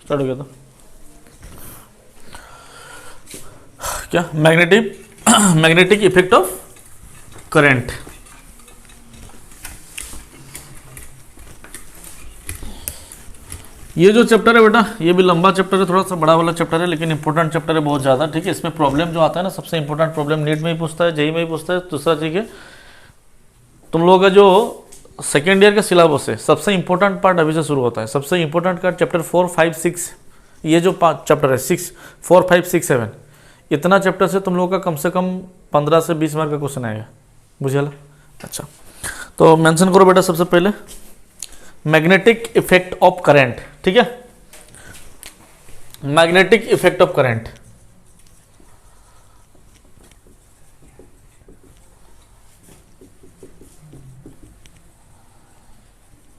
Start हो गया था क्या? Magnetic effect of current. ये जो चैप्टर है बेटा, ये भी लंबा चैप्टर है, थोड़ा सा बड़ा वाला चैप्टर है, लेकिन इंपॉर्टेंट चैप्टर है बहुत ज़्यादा। ठीक है, इसमें प्रॉब्लम जो आता है ना, सबसे इंपॉर्टेंट प्रॉब्लम नीट में ही पूछता है, जेईई में ही पूछता है। दूसरा चीज़ है, तुम लोगों का जो सेकेंड ईयर का सिलेबस है, सबसे इंपॉर्टेंट पार्ट अभी से शुरू होता है। सबसे इंपॉर्टेंट का चैप्टर 4, 5, 6, ये जो 5 चैप्टर है, 6, 4, 5, 6, 7, इतना चैप्टर से तुम लोगों का कम से कम 15 से 20 मार्क का क्वेश्चन आएगा, बुझे? अच्छा, तो मेंशन करो बेटा सबसे पहले मैग्नेटिक इफेक्ट ऑफ करंट। ठीक है, मैग्नेटिक इफेक्ट ऑफ करंट।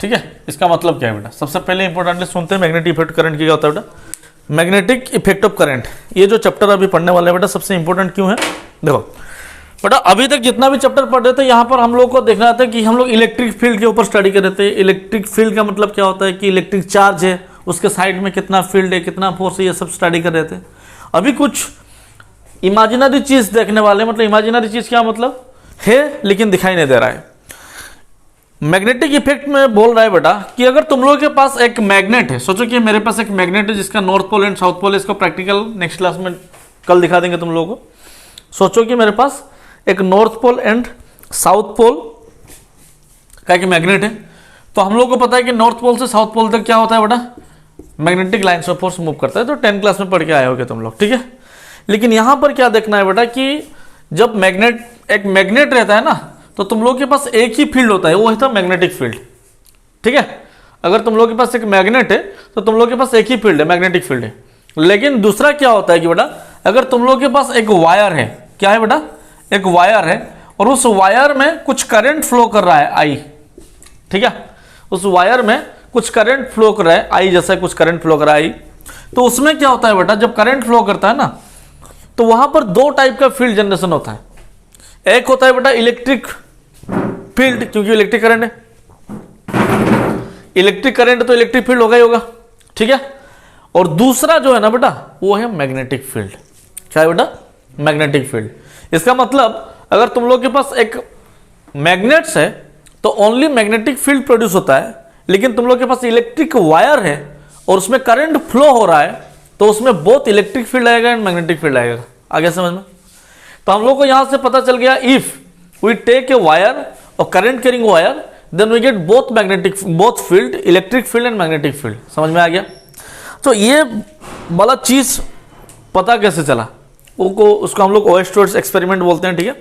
ठीक है, इसका मतलब क्या है बेटा? सबसे पहले इंपॉर्टेंटली सुनते हैं मैग्नेटिक इफेक्ट करंट क्या होता है बेटा। मैग्नेटिक इफेक्ट ऑफ करंट, ये जो चैप्टर अभी पढ़ने वाले हैं बेटा, सबसे इंपॉर्टेंट क्यों है? देखो बेटा, अभी तक जितना भी चैप्टर पढ़ रहे थे, यहाँ पर हम लोग को देखना था कि हम लोग इलेक्ट्रिक फील्ड के ऊपर स्टडी कर रहे थे। इलेक्ट्रिक फील्ड का मतलब क्या होता है कि इलेक्ट्रिक चार्ज है, उसके साइड में कितना फील्ड है, कितना फोर्स है, ये सब स्टडी कर रहे थे। अभी कुछ इमेजिनरी चीज देखने वाले, मतलब इमेजिनरी चीज क्या मतलब है, लेकिन दिखाई नहीं दे रहा है। मैग्नेटिक इफेक्ट में बोल रहा है बेटा कि अगर तुम लोगों के पास एक मैग्नेट है, सोचो कि मेरे पास एक मैग्नेट है जिसका north pole and south pole है। इसको प्रैक्टिकल नेक्स्ट क्लास में कल दिखा देंगे तुम लोगों को। सोचो कि मेरे पास एक north pole and south pole का एक मैग्नेट है, तो हम लोग को पता है कि नॉर्थ पोल से साउथ पोल तक क्या होता है बेटा, magnetic lines of force move करता है। तो 10 क्लास में पढ़ के आए होगे तुम लोग, ठीक है। लेकिन यहां पर क्या देखना है बेटा कि जब एक मैग्नेट रहता है ना, तो तुम लोग के पास एक ही फील्ड होता है, वो होता है मैग्नेटिक फील्ड। ठीक है, अगर तुम लोग के पास एक मैग्नेट है तो तुम लोग के पास एक ही फील्ड है, मैग्नेटिक फील्ड है। लेकिन दूसरा क्या होता है कि बेटा, अगर तुम लोग के पास एक वायर है, क्या है बेटा, एक वायर है, और उस वायर में कुछ करंट फ्लो कर रहा है, आई। ठीक है, उस वायर में कुछ करंट फ्लो कर रहा है, आई जैसा कुछ करंट फ्लो कर रहा है, आई। तो उसमें क्या होता है बेटा, जब करंट फ्लो करता है ना, तो वहां पर दो टाइप का फील्ड जनरेशन होता है। एक होता है बेटा इलेक्ट्रिक फील्ड, क्योंकि इलेक्ट्रिक करंट है, इलेक्ट्रिक करंट तो इलेक्ट्रिक फील्ड होगा ही होगा। ठीक है, और दूसरा जो है ना बेटा, वो है मैग्नेटिक फील्ड। क्या है बेटा, मैग्नेटिक फील्ड। इसका मतलब अगर तुम लोग के पास एक मैग्नेट्स है तो ओनली मैग्नेटिक फील्ड प्रोड्यूस होता है, लेकिन तुम लोग के पास इलेक्ट्रिक वायर है और उसमें करंट फ्लो हो रहा है, तो उसमें बोथ इलेक्ट्रिक फील्ड आएगा एंड मैग्नेटिक फील्ड आएगा। आगे समझ में? तो हम लोग को यहां से पता चल गया, if we take a wire और current carrying wire, then we get both field, electric field and magnetic field. समझ में आ गया? तो ये वाला चीज पता कैसे चला, उसको हम लोग ओएस्ट्रोड्स एक्सपेरिमेंट बोलते हैं। ठीक है,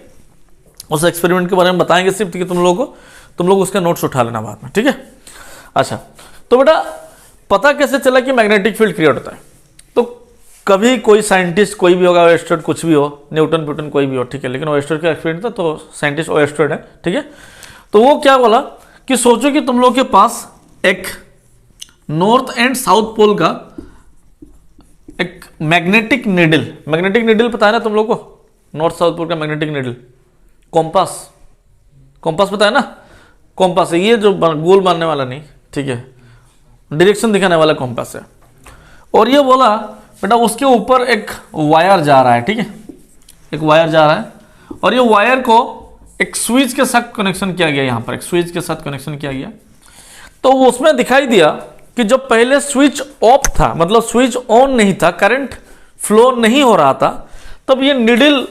उस एक्सपेरिमेंट के बारे में बताएंगे सिर्फ, ठीक है, तुम लोग उसके नोट्स उठा लेना बाद में। ठीक है, अच्छा, तो बेटा पता कैसे चला कि मैग्नेटिक फील्ड क्रिएट होता है? तो कभी कोई साइंटिस्ट, कोई भी होगा, ओएस्ट्रोड कुछ भी हो, न्यूटन कोई भी हो, ठीक है, लेकिन ओएस्ट्रोड का एक्सपेरिमेंट था, तो साइंटिस्ट ओएस्ट्रोड है। ठीक है, तो वो क्या बोला कि सोचो कि तुम लोग के पास एक नॉर्थ एंड साउथ पोल का एक मैग्नेटिक निडल पता है ना तुम लोग को, नॉर्थ साउथ पोल का मैग्नेटिक निडल, कॉम्पास पता है ना, कॉम्पास है ये जो गोल मारने वाला नहीं, ठीक है, डायरेक्शन दिखाने वाला कॉम्पास है। और ये बोला बेटा उसके ऊपर एक वायर जा रहा है। ठीक है, एक वायर जा रहा है, और ये वायर को एक स्विच के साथ कनेक्शन किया गया, यहां पर एक स्विच के साथ कनेक्शन किया गया। तो वो उसमें दिखाई दिया कि जब पहले स्विच ऑफ था, मतलब स्विच ऑन नहीं था, करंट फ्लो नहीं हो रहा था, तब ये निडल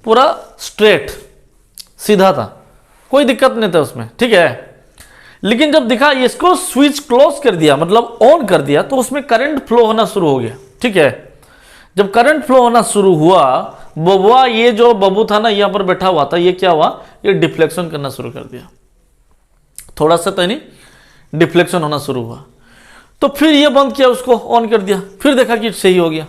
पूरा स्ट्रेट सीधा था, कोई दिक्कत नहीं था उसमें। ठीक है, लेकिन जब दिखा इसको स्विच क्लोज कर दिया, मतलब ऑन कर दिया, तो उसमें करंट फ्लो होना शुरू हो गया। ठीक है, जब करंट फ्लो होना शुरू हुआ, बबुआ ये जो बबू था ना यहां पर बैठा हुआ था, ये क्या हुआ, ये डिफ्लेक्शन करना शुरू कर दिया, थोड़ा सा तो नहीं डिफ्लेक्शन होना शुरू हुआ। तो फिर ये बंद किया, उसको ऑन कर दिया, फिर देखा कि सही हो गया,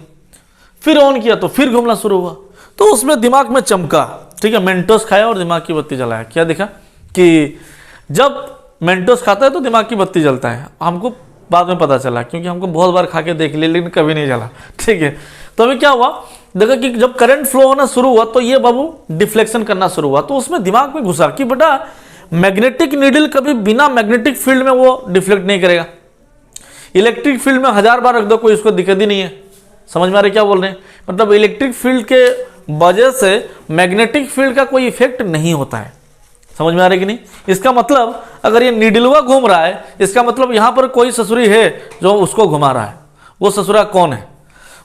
फिर ऑन किया तो फिर घूमना शुरू हुआ। तो उसमें दिमाग में चमका, ठीक है, मेंटोस खाया और दिमाग की बत्ती जलाया। क्या देखा कि जब मेंटोस खाता है तो दिमाग की बत्ती जलता है। हमको बाद में पता चला, क्योंकि हमको बहुत बार खा के देख लिया लेकिन कभी नहीं जला, ठीक है। तो अभी क्या हुआ, देखा कि जब करंट फ्लो होना शुरू हुआ तो ये बाबू डिफ्लेक्शन करना शुरू हुआ। तो उसमें दिमाग में घुसा कि बेटा मैग्नेटिक नीडल कभी बिना मैग्नेटिक फील्ड में वो डिफ्लेक्ट नहीं करेगा। इलेक्ट्रिक फील्ड में 1000 बार रख दो, कोई उसको दिक्कत ही नहीं है। समझ में आ रही क्या बोल रहे हैं? मतलब इलेक्ट्रिक फील्ड के वजह से मैग्नेटिक फील्ड का कोई इफेक्ट नहीं होता है। समझ में आ रही कि नहीं? इसका मतलब अगर ये नीडलवा घूम रहा है, इसका मतलब यहां पर कोई ससुरी है जो उसको घुमा रहा है। वो ससुरा कौन है?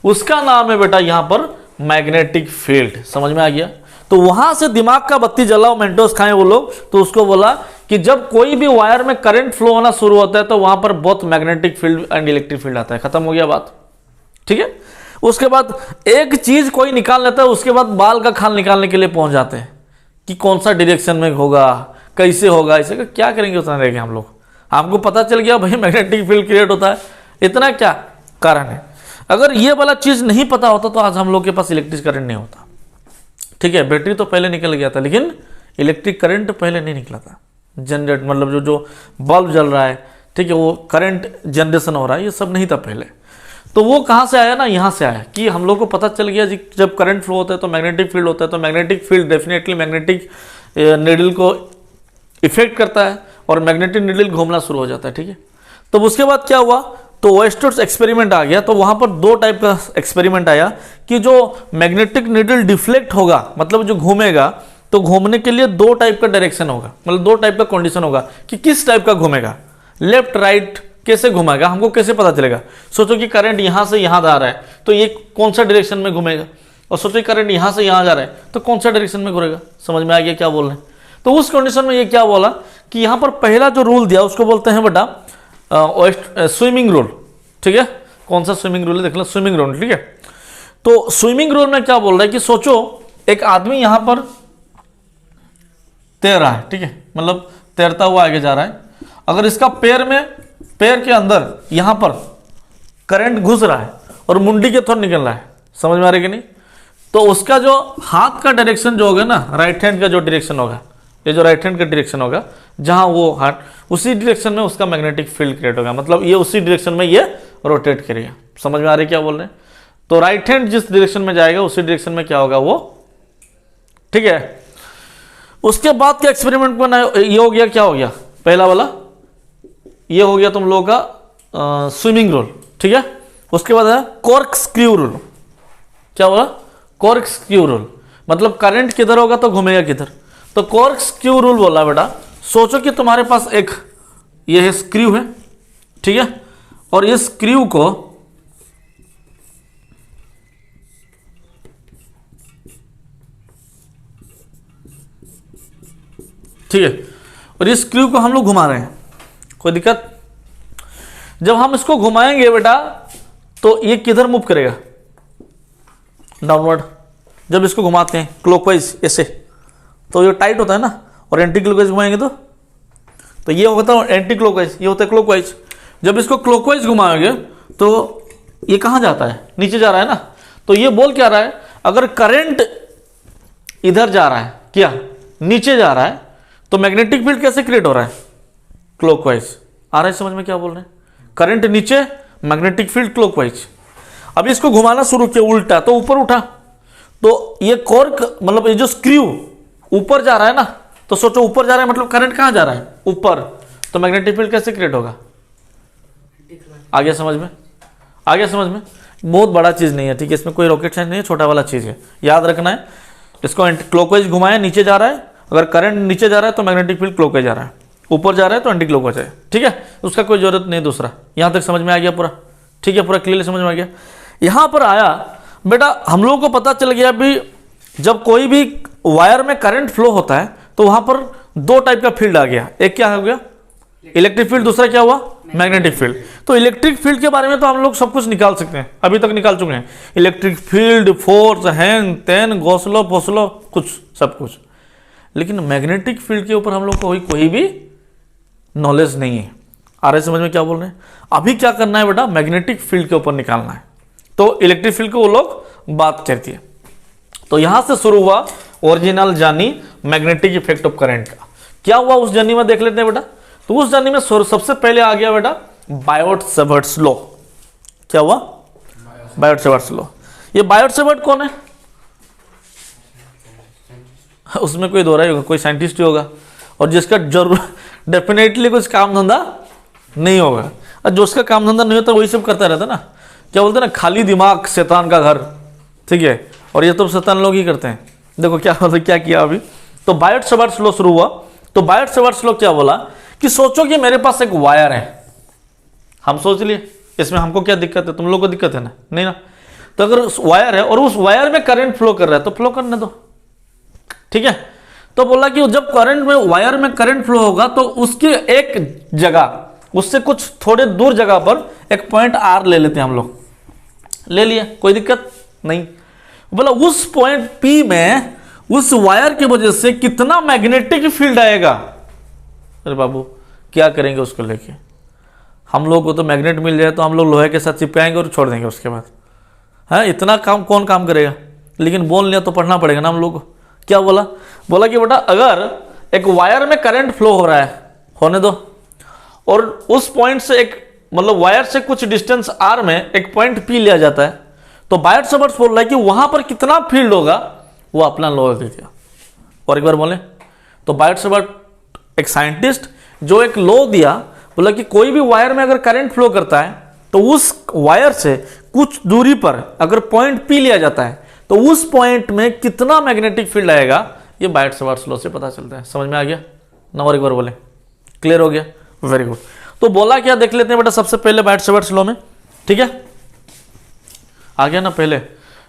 उसका नाम है बेटा यहां पर मैग्नेटिक फील्ड। समझ में आ गया? तो वहां से दिमाग का बत्ती जला, मेंटोस खाए वो लोग, तो उसको बोला कि जब कोई भी वायर में करंट फ्लो होना शुरू होता है तो वहां पर both magnetic field and electric field आता है। खत्म हो गया बात, ठीक है। उसके बाद एक चीज कोई निकाल लेता है, उसके बाद बाल का खाल निकालने के लिए पहुंच जाते हैं कि कौन सा डायरेक्शन में होगा, कैसे होगा, ऐसे क्या करेंगे उतना रहेगा हम लोग। हमको पता चल गया भाई मैग्नेटिक फील्ड क्रिएट होता है, इतना क्या कारण है। अगर ये वाला चीज नहीं पता होता तो आज हम लोग के पास इलेक्ट्रिक करंट नहीं होता, ठीक है। बैटरी तो पहले निकल गया था लेकिन इलेक्ट्रिक करंट पहले नहीं निकला था। जनरेट मतलब जो बल्ब जल रहा है, ठीक है, वो करंट जनरेशन हो रहा है, ये सब नहीं था पहले। तो वो कहाँ से आया ना, यहाँ से आया कि हम लोग को पता चल गया जी जब करंट फ्लो होता है तो मैग्नेटिक फील्ड होता है, तो magnetic field definitely magnetic needle को इफेक्ट करता है और मैग्नेटिक नीडल घूमना शुरू हो जाता है, ठीक है। तो उसके बाद क्या हुआ, तो वेस्टर्स एक्सपेरिमेंट आ गया। तो वहां पर दो टाइप का एक्सपेरिमेंट आया कि जो मैग्नेटिक नीडल डिफ्लेक्ट होगा, मतलब जो घूमेगा, तो घूमने के लिए दो टाइप का डायरेक्शन होगा, मतलब दो टाइप का कंडीशन होगा कि किस टाइप का घूमेगा, लेफ्ट राइट कैसे घुमाएगा, हमको कैसे पता चलेगा। सोचो कि करंट यहां से यहां जा रहा है तो ये कौन सा डायरेक्शन में घूमेगा, और सोचो कि करंट यहां से यहां जा रहा है तो कौन सा डायरेक्शन में घूमेगा। समझ में आ गया क्या बोल रहे हैं? तो उस कंडीशन में ये क्या बोला कि यहां पर पहला जो रूल दिया उसको बोलते हैं बेटा स्विमिंग रूल, ठीक है। कौन सा स्विमिंग रूल है देख लो, स्विमिंग रूल, ठीक है। तो स्विमिंग रूल में क्या बोल रहा है कि सोचो एक आदमी यहां पर तैर रहा है, ठीक है, मतलब तैरता हुआ आगे जा रहा है। अगर इसका पैर के अंदर यहां पर करंट घुस रहा है और मुंडी के थ्रू निकल रहा है, समझ में आ रही कि नहीं, तो उसका जो हाथ का डायरेक्शन जो होगा ना, राइट हैंड का जो डायरेक्शन होगा, ये जो राइट हैंड का डायरेक्शन होगा जहां वो हाथ, उसी डायरेक्शन में उसका मैग्नेटिक फील्ड क्रिएट होगा, मतलब ये उसी डायरेक्शन में ये रोटेट करेगा। समझ में आ रही क्या बोल रहे हैं? तो राइट हैंड जिस डायरेक्शन में जाएगा उसी डायरेक्शन में क्या होगा वो, ठीक है। उसके बाद के एक्सपेरिमेंट में ये हो गया, क्या हो गया, पहला वाला ये हो गया तुम लोगों का स्विमिंग रूल, ठीक है। उसके बाद है कॉर्क स्क्रू रूल। क्या बोला? कॉर्क स्क्रू रूल, मतलब करंट किधर होगा तो घूमेगा किधर। तो कॉर्क स्क्रू रूल बोला बेटा, सोचो कि तुम्हारे पास एक ये है स्क्रू है, ठीक है, और ये स्क्रू को ठीक है, और इस स्क्रू को हम लोग घुमा रहे हैं, कोई दिक्कत? जब हम इसको घुमाएंगे बेटा तो ये किधर मूव करेगा, डाउनवर्ड। जब इसको घुमाते हैं क्लॉकवाइज ऐसे तो ये टाइट होता है ना, और एंटी क्लॉकवाइज घुमाएंगे तो ये होता है एंटी क्लॉकवाइज, ये होता है क्लॉकवाइज। जब इसको क्लॉकवाइज घुमाएंगे तो ये कहाँ जाता है, नीचे जा रहा है ना। तो ये बोल क्या रहा है, अगर करंट इधर जा रहा है, क्या नीचे जा रहा है, तो मैग्नेटिक फील्ड कैसे क्रिएट हो रहा है, क्लॉकवाइज। आ रहा है समझ में क्या बोल रहे हैं? करंट नीचे, मैग्नेटिक फील्ड क्लॉकवाइज। अब इसको घुमाना शुरू किया उल्टा तो ऊपर उठा, तो ये कॉर्क मतलब ये जो स्क्रू ऊपर जा रहा है ना, तो सोचो ऊपर जा रहा है मतलब करंट कहां जा रहा है, ऊपर, तो मैग्नेटिक फील्ड कैसे क्रिएट होगा। आ गया समझ में? आ गया समझ में? बहुत बड़ा चीज नहीं है, ठीक है, इसमें कोई रॉकेट साइंस नहीं है, छोटा वाला चीज है, याद रखना है। इसको क्लॉकवाइज घुमाया, नीचे जा रहा है, अगर करंट नीचे जा रहा है तो मैग्नेटिक फील्ड क्लॉकवाइज जा रहा है, ऊपर जा रहा है तो एंटी क्लॉकवाइज है, ठीक है, उसका कोई जरूरत नहीं दूसरा। यहां तक समझ में आ गया पूरा, ठीक है, पूरा क्लियरली समझ में आ गया। यहां पर आया बेटा, हम लोगों को पता चल गया भी जब कोई भी वायर में करंट फ्लो होता है तो वहां पर दो टाइप का फील्ड आ गया, एक क्या हो गया इलेक्ट्रिक फील्ड, दूसरा क्या हुआ मैग्नेटिक फील्ड। तो इलेक्ट्रिक फील्ड के बारे में तो हम लोग सब कुछ निकाल सकते हैं, अभी तक निकाल चुके हैं, इलेक्ट्रिक फील्ड, फोर्स, हैन तेन, गौसलो फोसलो, कुछ सब कुछ। लेकिन मैग्नेटिक फील्ड के ऊपर हम लोग को कोई भी नॉलेज नहीं है। आ रहा है समझ में क्या बोल रहे हैं? अभी क्या करना है बेटा, मैग्नेटिक फील्ड के ऊपर निकालना है। तो इलेक्ट्रिक फील्ड को वो लोग बात करती है। तो यहां से शुरू हुआ original journey magnetic effect of current का। क्या हुआ उस जर्नी में देख लेते हैं बेटा। तो उस जर्नी में सबसे पहले आ गया बेटा बायोट-सेवर्ट्स लॉ। क्या हुआ? Biot-Savart's law. ये बायोट-सेवर्ट कौन है? उसमें कोई दो रहा होगा, कोई साइंटिस्ट ही होगा, और जिसका जरूर डेफिनेटली कुछ काम धंधा नहीं होगा। और जो उसका काम धंधा नहीं होता वही सब करता रहता ना। क्या बोलते हैं ना, खाली दिमाग शैतान का घर, ठीक है। और ये तो शैतान लोग ही करते हैं। देखो क्या किया अभी। तो बायोट-सेवर्ट्स लॉ शुरू हुआ। तो बायोट-सेवर्ट्स लॉ क्या बोला कि सोचो कि मेरे पास एक वायर है। हम सोच लिए इसमें हमको क्या दिक्कत है, तुम लोग को दिक्कत है ना? नहीं ना। तो अगर उस वायर है और उस वायर में करंट फ्लो कर रहा है तो फ्लो करने दो, ठीक है। तो बोला कि जब करंट में वायर में करंट फ्लो होगा तो उसके एक जगह, उससे कुछ थोड़े दूर जगह पर एक पॉइंट आर ले लेते हैं हम लोग। ले लिया, कोई दिक्कत नहीं। बोला उस पॉइंट पी में उस वायर की वजह से कितना मैग्नेटिक फील्ड आएगा। अरे बाबू क्या करेंगे उसको लेके? हम लोग को तो मैग्नेट मिल जाए तो हम लोग लोहे के साथ चिपकाएंगे और छोड़ देंगे उसके बाद। है इतना काम कौन काम करेगा? लेकिन बोल लिया तो पढ़ना पड़ेगा ना हम लोग को। क्या बोला? बोला कि बेटा अगर एक वायर में करंट फ्लो हो रहा है, होने दो, और उस पॉइंट से एक मतलब वायर से कुछ डिस्टेंस आर में एक पॉइंट पी लिया जाता है, तो बायोट-सेवर्ट्स बोल रहा है कि वहां पर कितना फील्ड होगा वो अपना लॉ दे दिया। और एक बार बोले तो बायोट-सेवर्ट एक साइंटिस्ट जो एक लॉ दिया, बोला कि कोई भी वायर में अगर करंट फ्लो करता है तो उस वायर से कुछ दूरी पर अगर पॉइंट पी लिया जाता है तो उस पॉइंट में कितना मैग्नेटिक फील्ड आएगा, ये बायोट-सेवर्ट्स लॉ से पता चलता है। समझ में आ गया ना? और एक बार बोले, क्लियर हो गया? Very good. तो बोला क्या देख लेते हैं बेटा सबसे पहले बायोट-सेवर्ट्स लॉ में, ठीक है। आ गया ना? पहले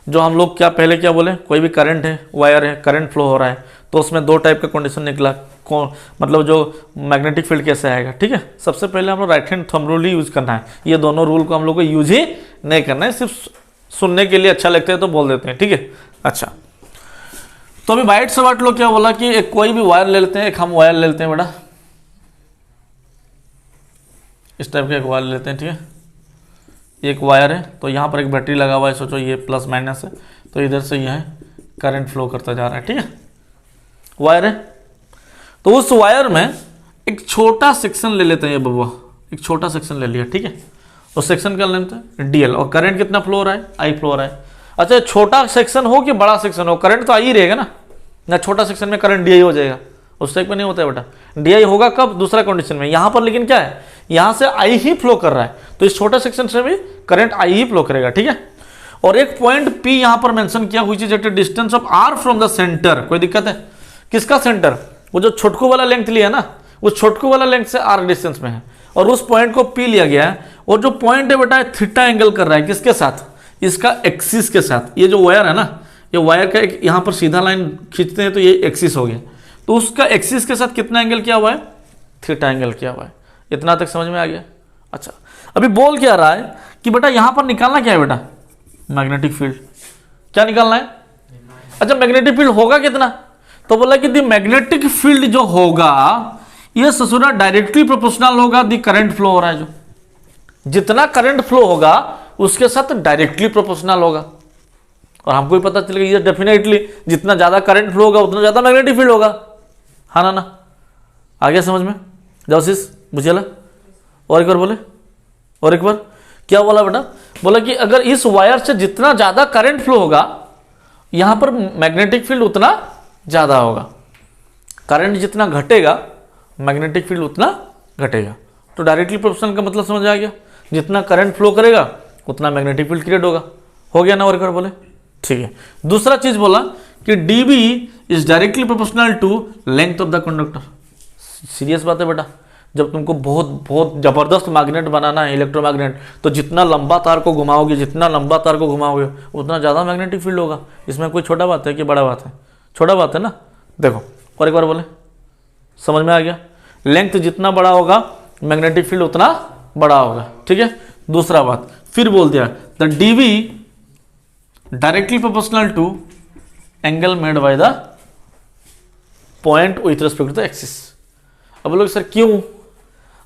जो हम लोग पहले क्या बोले, कोई भी करंट है, वायर है, करंट फ्लो हो रहा है, तो उसमें दो टाइप का कंडीशन निकला। कौन मतलब जो मैग्नेटिक फील्ड कैसे आएगा, ठीक है। सबसे पहले हम लोग राइट हैंड थंब रूल ही यूज करना है। ये दोनों रूल को हम लोग को यूज ही नहीं करना है, सिर्फ सुनने के लिए अच्छा लगता है तो बोल देते हैं, ठीक है। अच्छा, तो अभी बायोट-सेवर्ट लॉ क्या बोला कि एक कोई भी वायर ले लेते हैं, एक हम वायर ले लेते हैं बेटा, इस टाइप का एक वायर लेते हैं, ठीक है। एक वायर है तो यहाँ पर एक बैटरी लगा हुआ है, सोचो ये प्लस माइनस है, तो इधर से यह करंट फ्लो करता जा रहा है, ठीक है। वायर है तो उस वायर में एक छोटा सेक्शन ले लेते हैं, ये बबुआ एक छोटा सेक्शन ले लिया, ठीक है। उस सेक्शन का लेंथ है डीएल, और करंट कितना फ्लो हो रहा है, आई फ्लो हो रहा है। अच्छा, छोटा सेक्शन हो कि बड़ा सेक्शन हो, करंट तो आई रहेगा ना। छोटा सेक्शन में करंट डीआई हो जाएगा, उस टाइप में नहीं होता है बेटा। डीआई होगा कब? दूसरा कंडीशन में। यहाँ पर लेकिन क्या है, यहाँ से आई ही फ्लो कर रहा है, तो इस छोटे सेक्शन से भी करंट आई ही फ्लो करेगा, ठीक है। और एक पॉइंट पी यहाँ पर मेंशन किया, which is at a distance of R from the centre. कोई दिक्कत है? किसका सेंटर? वो जो छोटकू वाला लेंथ लिया ना, उस छोटकू वाला लेंथ से आर डिस्टेंस में है, और उस पॉइंट को पी लिया गया है। और जो पॉइंट है बेटा थीटा एंगल कर रहा है, किसके साथ? इसका एक्सिस के साथ। ये जो वायर है ना, ये वायर का एक यहाँ पर सीधा लाइन खींचते हैं तो ये एक्सिस हो गया, तो उसका एक्सिस के साथ कितना एंगल किया हुआ है? थीटा एंगल किया हुआ है। इतना तक समझ में आ गया? अच्छा, अभी बोल क्या रहा है कि बेटा यहां पर निकालना क्या है बेटा? Magnetic field. क्या निकालना है? अच्छा, मैग्नेटिक फील्ड होगा कितना? तो बोला कि द मैग्नेटिक फील्ड जो होगा ये ससुरा डायरेक्टली प्रोपोर्शनल होगा द करंट फ्लो हो रहा है। जो जितना करंट फ्लो होगा उसके साथ डायरेक्टली प्रोपोर्शनल होगा। और हमको भी पता चलेगा ये डेफिनेटली जितना ज्यादा करंट फ्लो होगा उतना ज्यादा मैग्नेटिक फील्ड होगा। हाँ ना? आ गया समझ में? जाओ शीश बुझेला। और एक बार बोले, और एक बार क्या बोला बेटा? बोला कि अगर इस वायर से जितना ज्यादा करंट फ्लो होगा यहां पर मैग्नेटिक फील्ड उतना ज्यादा होगा। करंट जितना घटेगा मैग्नेटिक फील्ड उतना घटेगा। तो डायरेक्टली प्रोपोर्शनल का मतलब समझ आ गया? जितना करंट फ्लो करेगा उतना मैग्नेटिक फील्ड क्रिएट होगा। हो गया ना? और एक बार बोले, ठीक है। दूसरा चीज बोला कि DB is directly proportional to length of the conductor. Serious बात है बेटा, जब तुमको बहुत बहुत जबरदस्त मैग्नेट बनाना है, इलेक्ट्रोमैग्नेट, तो जितना लंबा तार को घुमाओगे, जितना लंबा तार को घुमाओगे उतना ज्यादा मैग्नेटिक फील्ड होगा। इसमें कोई छोटा बात है कि बड़ा बात है? छोटा बात है ना। देखो और एक बार बोले, समझ में आ गया? लेंथ जितना बड़ा होगा मैग्नेटिक फील्ड उतना बड़ा होगा, ठीक है। दूसरा बात फिर बोल दिया, the DV directly proportional to angle made by the point with respect to the axis. अब लोग सर क्यों?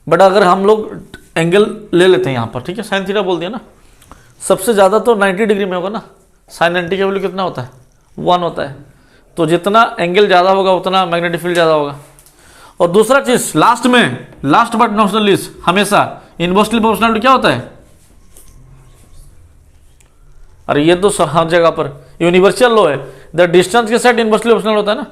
बट अगर हम लोग एंगल ले लेते हैं यहाँ पर, ठीक है, साइन थीटा बोल दिया ना, सबसे ज़्यादा तो 90 डिग्री में होगा ना, साइन 90 का वैल्यू कितना होता है, 1 होता है। तो जितना एंगल ज़्यादा होगा उतना मैग्नेटिक फील्ड ज़्यादा होगा। और दूसरा चीज़ लास्ट में, लास्ट बट नॉट लीस्ट, हमेशा इनवर्सली प्रोपोर्शनल क्या होता है, अरे ये तो हर जगह पर यूनिवर्सल लॉ है, द डिस्टेंस के साथ इनवर्सली प्रोपोर्शनल होता है ना।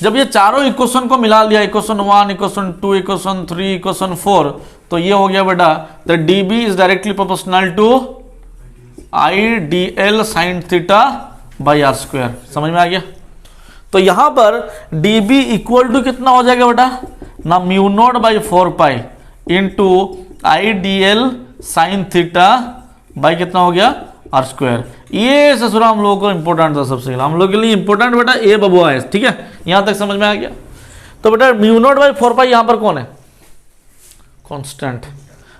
जब ये चारों इक्वेशन को मिला लिया, इक्वेशन 1, इक्वेशन 2, इक्वेशन 3, इक्वेशन 4, तो ये हो गया बेटा the D B is directly proportional to I D L sine theta by R square. समझ में आ गया। तो यहां पर डी बी इक्वल टू कितना हो जाएगा बेटा ना, mu naught by 4 pi into I D L sine theta by कितना हो गया आर स्क्वायर। ये ससुरा हम लोगों को इंपॉर्टेंट था, सबसे हम लोग के लिए इंपॉर्टेंट बेटा ए बबुआ है, ठीक है, यहां तक समझ में आ गया। तो बेटा म्यू नॉट बाई 4 पाई यहां पर कौन है, कांस्टेंट।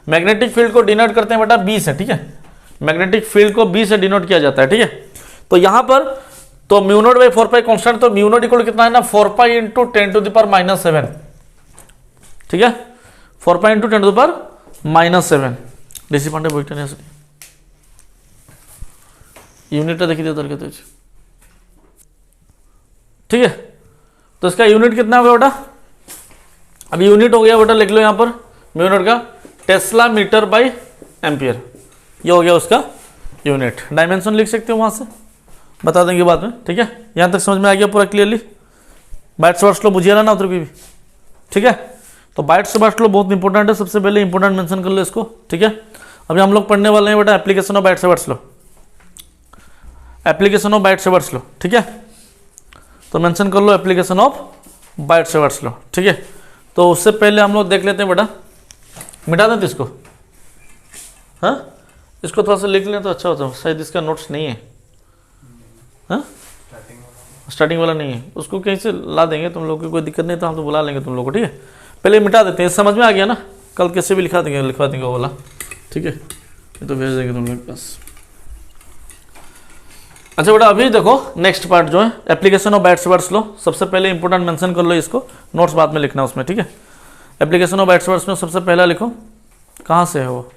मैग्नेटिक फील्ड को डिनोट करते हैं बेटा बी से, ठीक है, मैग्नेटिक फील्ड को बी से डिनोट किया जाता है, ठीक है। तो यहां पर तो mu naught by 4 pi constant, तो म्यू नॉट इक्वल कितना है ना 4 pi into 10 to the power -7, ठीक है, 4 pi into 10 to the power -7। DC Pandey बोलते हैं यूनिट देखिए उधर के, ठीक है। तो इसका यूनिट कितना होगा बेटा, अभी यूनिट हो गया बेटा, लिख लो यहां पर म्यू नॉट का टेस्ला मीटर बाई एम्पियर, ये हो गया उसका यूनिट। डायमेंशन लिख सकते हो वहां से, बता देंगे बाद में, ठीक है। यहां तक समझ में आ गया पूरा क्लियरली। बाइट्स वर्ड्स लो बुझिए ना उधर भी, ठीक है। तो बाइट्स वर्ड्स लो बहुत इंपॉर्टेंट है, सबसे पहले इंपॉर्टेंट मेंशन कर लो इसको, ठीक है। अभी हम लोग पढ़ने वाले हैं बेटा एप्लीकेशन ऑफ बाइट्स वर्ड्स लो, एप्लीकेशन ऑफ बाइट्स वर्ड्स लो, ठीक है। तो मेंशन कर लो एप्लीकेशन ऑफ बाइट्स वर्ड्स लो, ठीक है। तो उससे पहले हम लोग देख लेते हैं बेटा, मिटा दें इसको, हाँ इसको थोड़ा सा लिख लें तो अच्छा होता है, शायद इसका नोट्स नहीं है, हाँ स्टार्टिंग वाला नहीं है, उसको कहीं से ला देंगे, तुम लोग की कोई दिक्कत नहीं तो हम तो बुला लेंगे तुम लोग को, ठीक है। पहले मिटा देते हैं, समझ में आ गया ना, कल कैसे भी लिखा देंगे वो वाला, ठीक है, ये तो भेज देंगे तुम लोग के पास। अच्छा बेटा अभी देखो नेक्स्ट पार्ट जो है एप्लीकेशन ऑफ बाइट्स वर्ड्स लो, सबसे पहले इंपॉर्टेंट मेंशन कर लो इसको, नोट्स बाद में लिखना उसमें, ठीक है। एप्लीकेशन ऑफ बाइट्स वर्ड्स में सबसे पहला लिखो, कहाँ से है वो,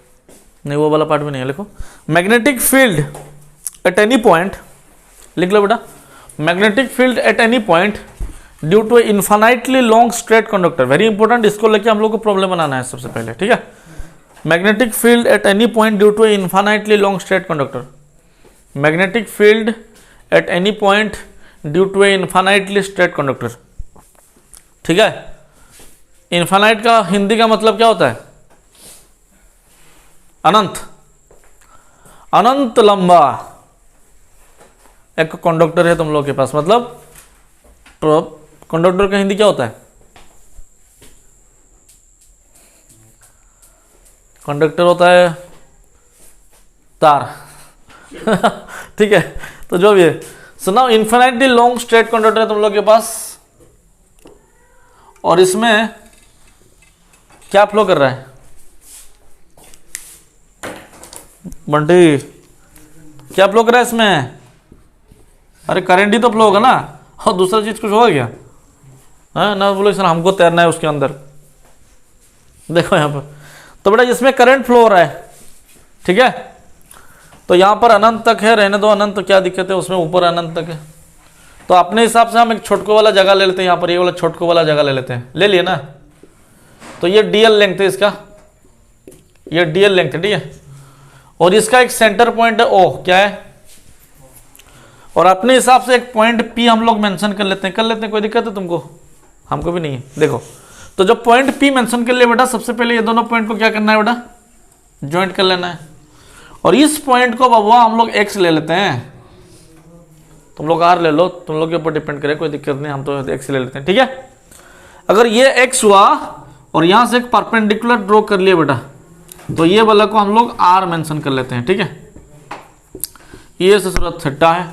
नहीं वो वाला पार्ट भी नहीं है, लिखो magnetic field at any point, लिख लो बेटा magnetic field at any point due to infinitely long straight conductor, very important, इसको लेके हम लोग को प्रॉब्लम बनाना है सबसे पहले, ठीक है। Magnetic field at any point due to infinitely long straight conductor, magnetic field at any point due to infinitely straight conductor, ठीक है। इन्फानाइट का हिंदी का मतलब क्या होता है, अनंत, अनंत लंबा एक कंडक्टर है तुम लोग के पास, मतलब कंडक्टर का हिंदी क्या होता है, कंडक्टर होता है तार ठीक है। तो जो भी है, so now infinitely long straight conductor है तुम लोग के पास, और इसमें क्या फ्लो कर रहा है बंटी, क्या फ्लो कर रहा है इसमें, अरे करंट ही तो फ्लो होगा ना, और दूसरा चीज कुछ होगा क्या, हाँ ना बोलो सर हमको तैरना है उसके अंदर, देखो यहाँ पर। तो बेटा इसमें करंट फ्लो हो रहा है, ठीक है। तो यहाँ पर अनंत तक है, रहने दो अनंत, तो क्या दिक्कत है उसमें, ऊपर अनंत तक है। तो अपने हिसाब से हम एक छोटको वाला जगह ले लेते हैं, यहाँ पर ये वाला छोटको वाला जगह ले लेते हैं, ले लिए ना। तो ये डीएल लेंथ है इसका, ये डीएल लेंथ है, ठीक है। और इसका एक सेंटर पॉइंट है ओ, क्या है, और अपने हिसाब से एक पॉइंट पी हम लोग मेंशन कर लेते हैं, कोई दिक्कत है तुमको, हमको भी नहीं है। देखो तो जब पॉइंट पी मेंशन कर लिया बेटा, सबसे पहले ये दोनों पॉइंट को क्या करना है बेटा, ज्वाइंट कर लेना है। और इस पॉइंट को बबुआ हम लोग एक्स ले लेते हैं, तुम लोग आर ले लो, तुम लोग के ऊपर डिपेंड करे, कोई दिक्कत नहीं, हम तो एक्स ले लेते हैं, ठीक है। अगर ये एक्स हुआ और यहां से एक परपेंडिकुलर ड्रॉ कर लिया बेटा, तो ये वाला को हम लोग आर मेंशन कर लेते हैं, ठीक है। ये से सूरत थीटा है,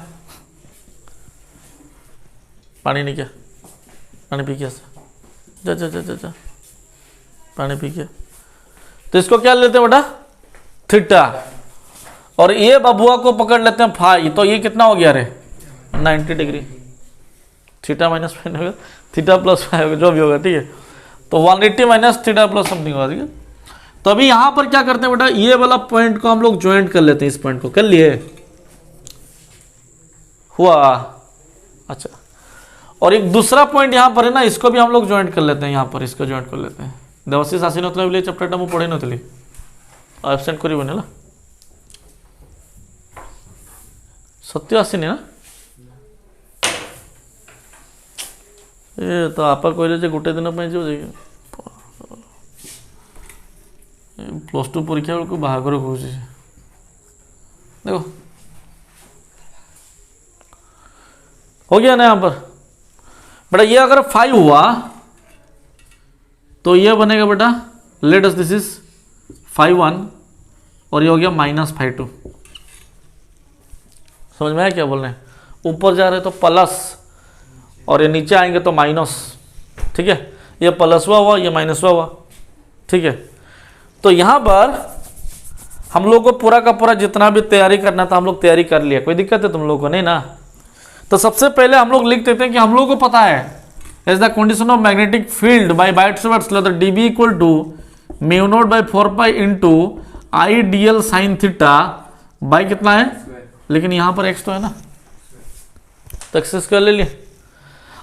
पानी नहीं क्या, पानी पी क्या, जा जा जा जा जा पानी पी क्या। तो इसको क्या लेते हैं बेटा थीटा, और ये बबुआ को पकड़ लेते हैं फाई, तो ये कितना हो गया रे 90 डिग्री, थीटा माइनस फाई होगा, थीटा प्लस फाई होगा, जो भी होगा, ठीक है। तो 180 माइनस थीटा प्लस समथिंग होगा, ठीक है। तो अभी यहां पर क्या करते हैं बेटा, ये वाला पॉइंट को हम लोग ज्वाइंट कर लेते हैं, इस पॉइंट को कर लिए, हुआ। अच्छा, और एक दूसरा पॉइंट यहां पर है ना, इसको भी हम लोग ज्वाइंट कर लेते हैं, यहां पर इसको ज्वाइंट कर लेते हैं। देवाशीष आसी चैप्टर मु पढ़े नी एबसेंट करें ना, सत्य आसीनी ना, ये तो आप कहले गोटे दिन जो +2 परीक्षा बेलू बाहागर कह देखो, हो गया ना यहाँ पर बेटा। ये अगर 5 हुआ तो ये बनेगा बेटा, लेट अस दिस इज 5(1) और ये हो गया -5(2). समझ में आया क्या बोल रहे हैं? ऊपर जा रहे तो प्लस और ये नीचे आएंगे तो माइनस, ठीक है। ये प्लस हुआ, ये माइनस हुआ, ठीक है। तो यहां पर हम लोग को पूरा का पूरा जितना भी तैयारी करना था हम लोग तैयारी कर लिया। कोई दिक्कत है तुम लोग को? नहीं ना। तो सबसे पहले हम लोग लिख देते हैं कि हम लोग को पता है as the condition of magnetic field by Biot's dB equal to μ0/4π into I dl sine theta by कितना है, लेकिन यहां पर x तो है ना, तो x स्क्वायर ले लिए।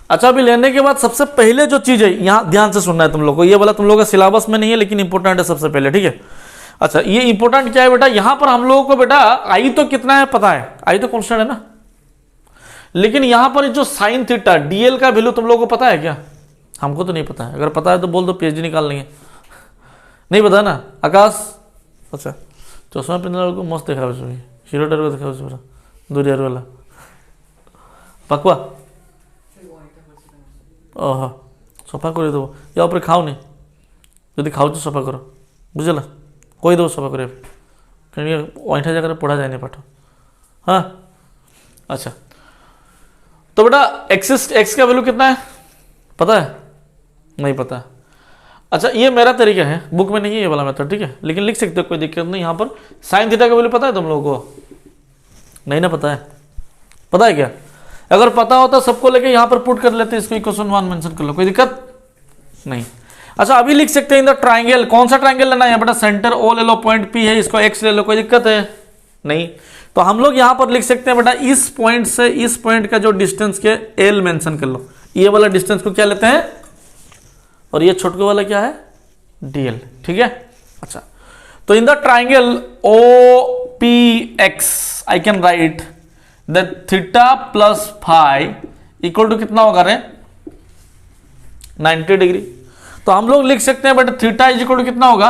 अच्छा, अभी लेने के बाद सबसे पहले जो चीज है यहां ध्यान से सुनना है तुम लोग को, ये वाला तुम लोग का सिलेबस में नहीं है लेकिन इंपॉर्टेंट है सबसे पहले, ठीक है। अच्छा, ये इंपॉर्टेंट क्या है बेटा, यहां पर हम लोगों को बेटा आई तो कितना है पता है, आई तो कॉन्स्टेंट है ना, लेकिन यहां पर जो साइन थीटा डीएल का वैल्यू तुम लोगों को पता है क्या? हमको तो नहीं पता है, अगर पता है तो बोल दो, पीएचडी निकाल लेंगे। नहीं पता ना आकाश? अच्छा, चश्मा पहनने को मस्त देखा हीरो टाइप देखा दूरिया वाला पकवा ओह सफा कर देव या उपरे खाओनी जदि खाऊ सफा कर बुझेगा कहीदेव सफा कर कहीं अईठा जगह पढ़ा जाए पाठ। हाँ अच्छा, तो बेटा एक्स का वैल्यू कितना है पता है? नहीं पता। अच्छा, ये मेरा तरीका है, बुक में नहीं है ये वाला मेथड, ठीक है, लेकिन लिख सकते हो, कोई दिक्कत नहीं। यहाँ पर साइन थीटा का वैल्यू पता है तुम लोगों को? नहीं ना पता है? पता है क्या? अगर पता होता सबको लेके यहाँ पर पुट कर लेते, इसको इक्वेशन 1 मेंशन कर लो, कोई दिक्कत नहीं। अच्छा, अभी लिख सकते हैं इन द ट्राइंगल, कौन सा ट्राइंगल लेना है बेटा? सेंटर ओ ले लो, पॉइंट पी है, इसको एक्स ले लो, कोई दिक्कत है? नहीं। तो हम लोग यहाँ पर लिख सकते हैं बेटा, इस पॉइंट से इस पॉइंट का जो डिस्टेंस के एल मेंशन कर लो, ये वाला डिस्टेंस को क्या लेते हैं, और ये छोटको वाला क्या है? डीएल, ठीक है। अच्छा, तो in the triangle O P X I can write the theta plus phi equal to कितना होगा रे? 90 डिग्री। तो हम लोग लिख सकते हैं बेटा थीटा इज इक्वल टू कितना होगा?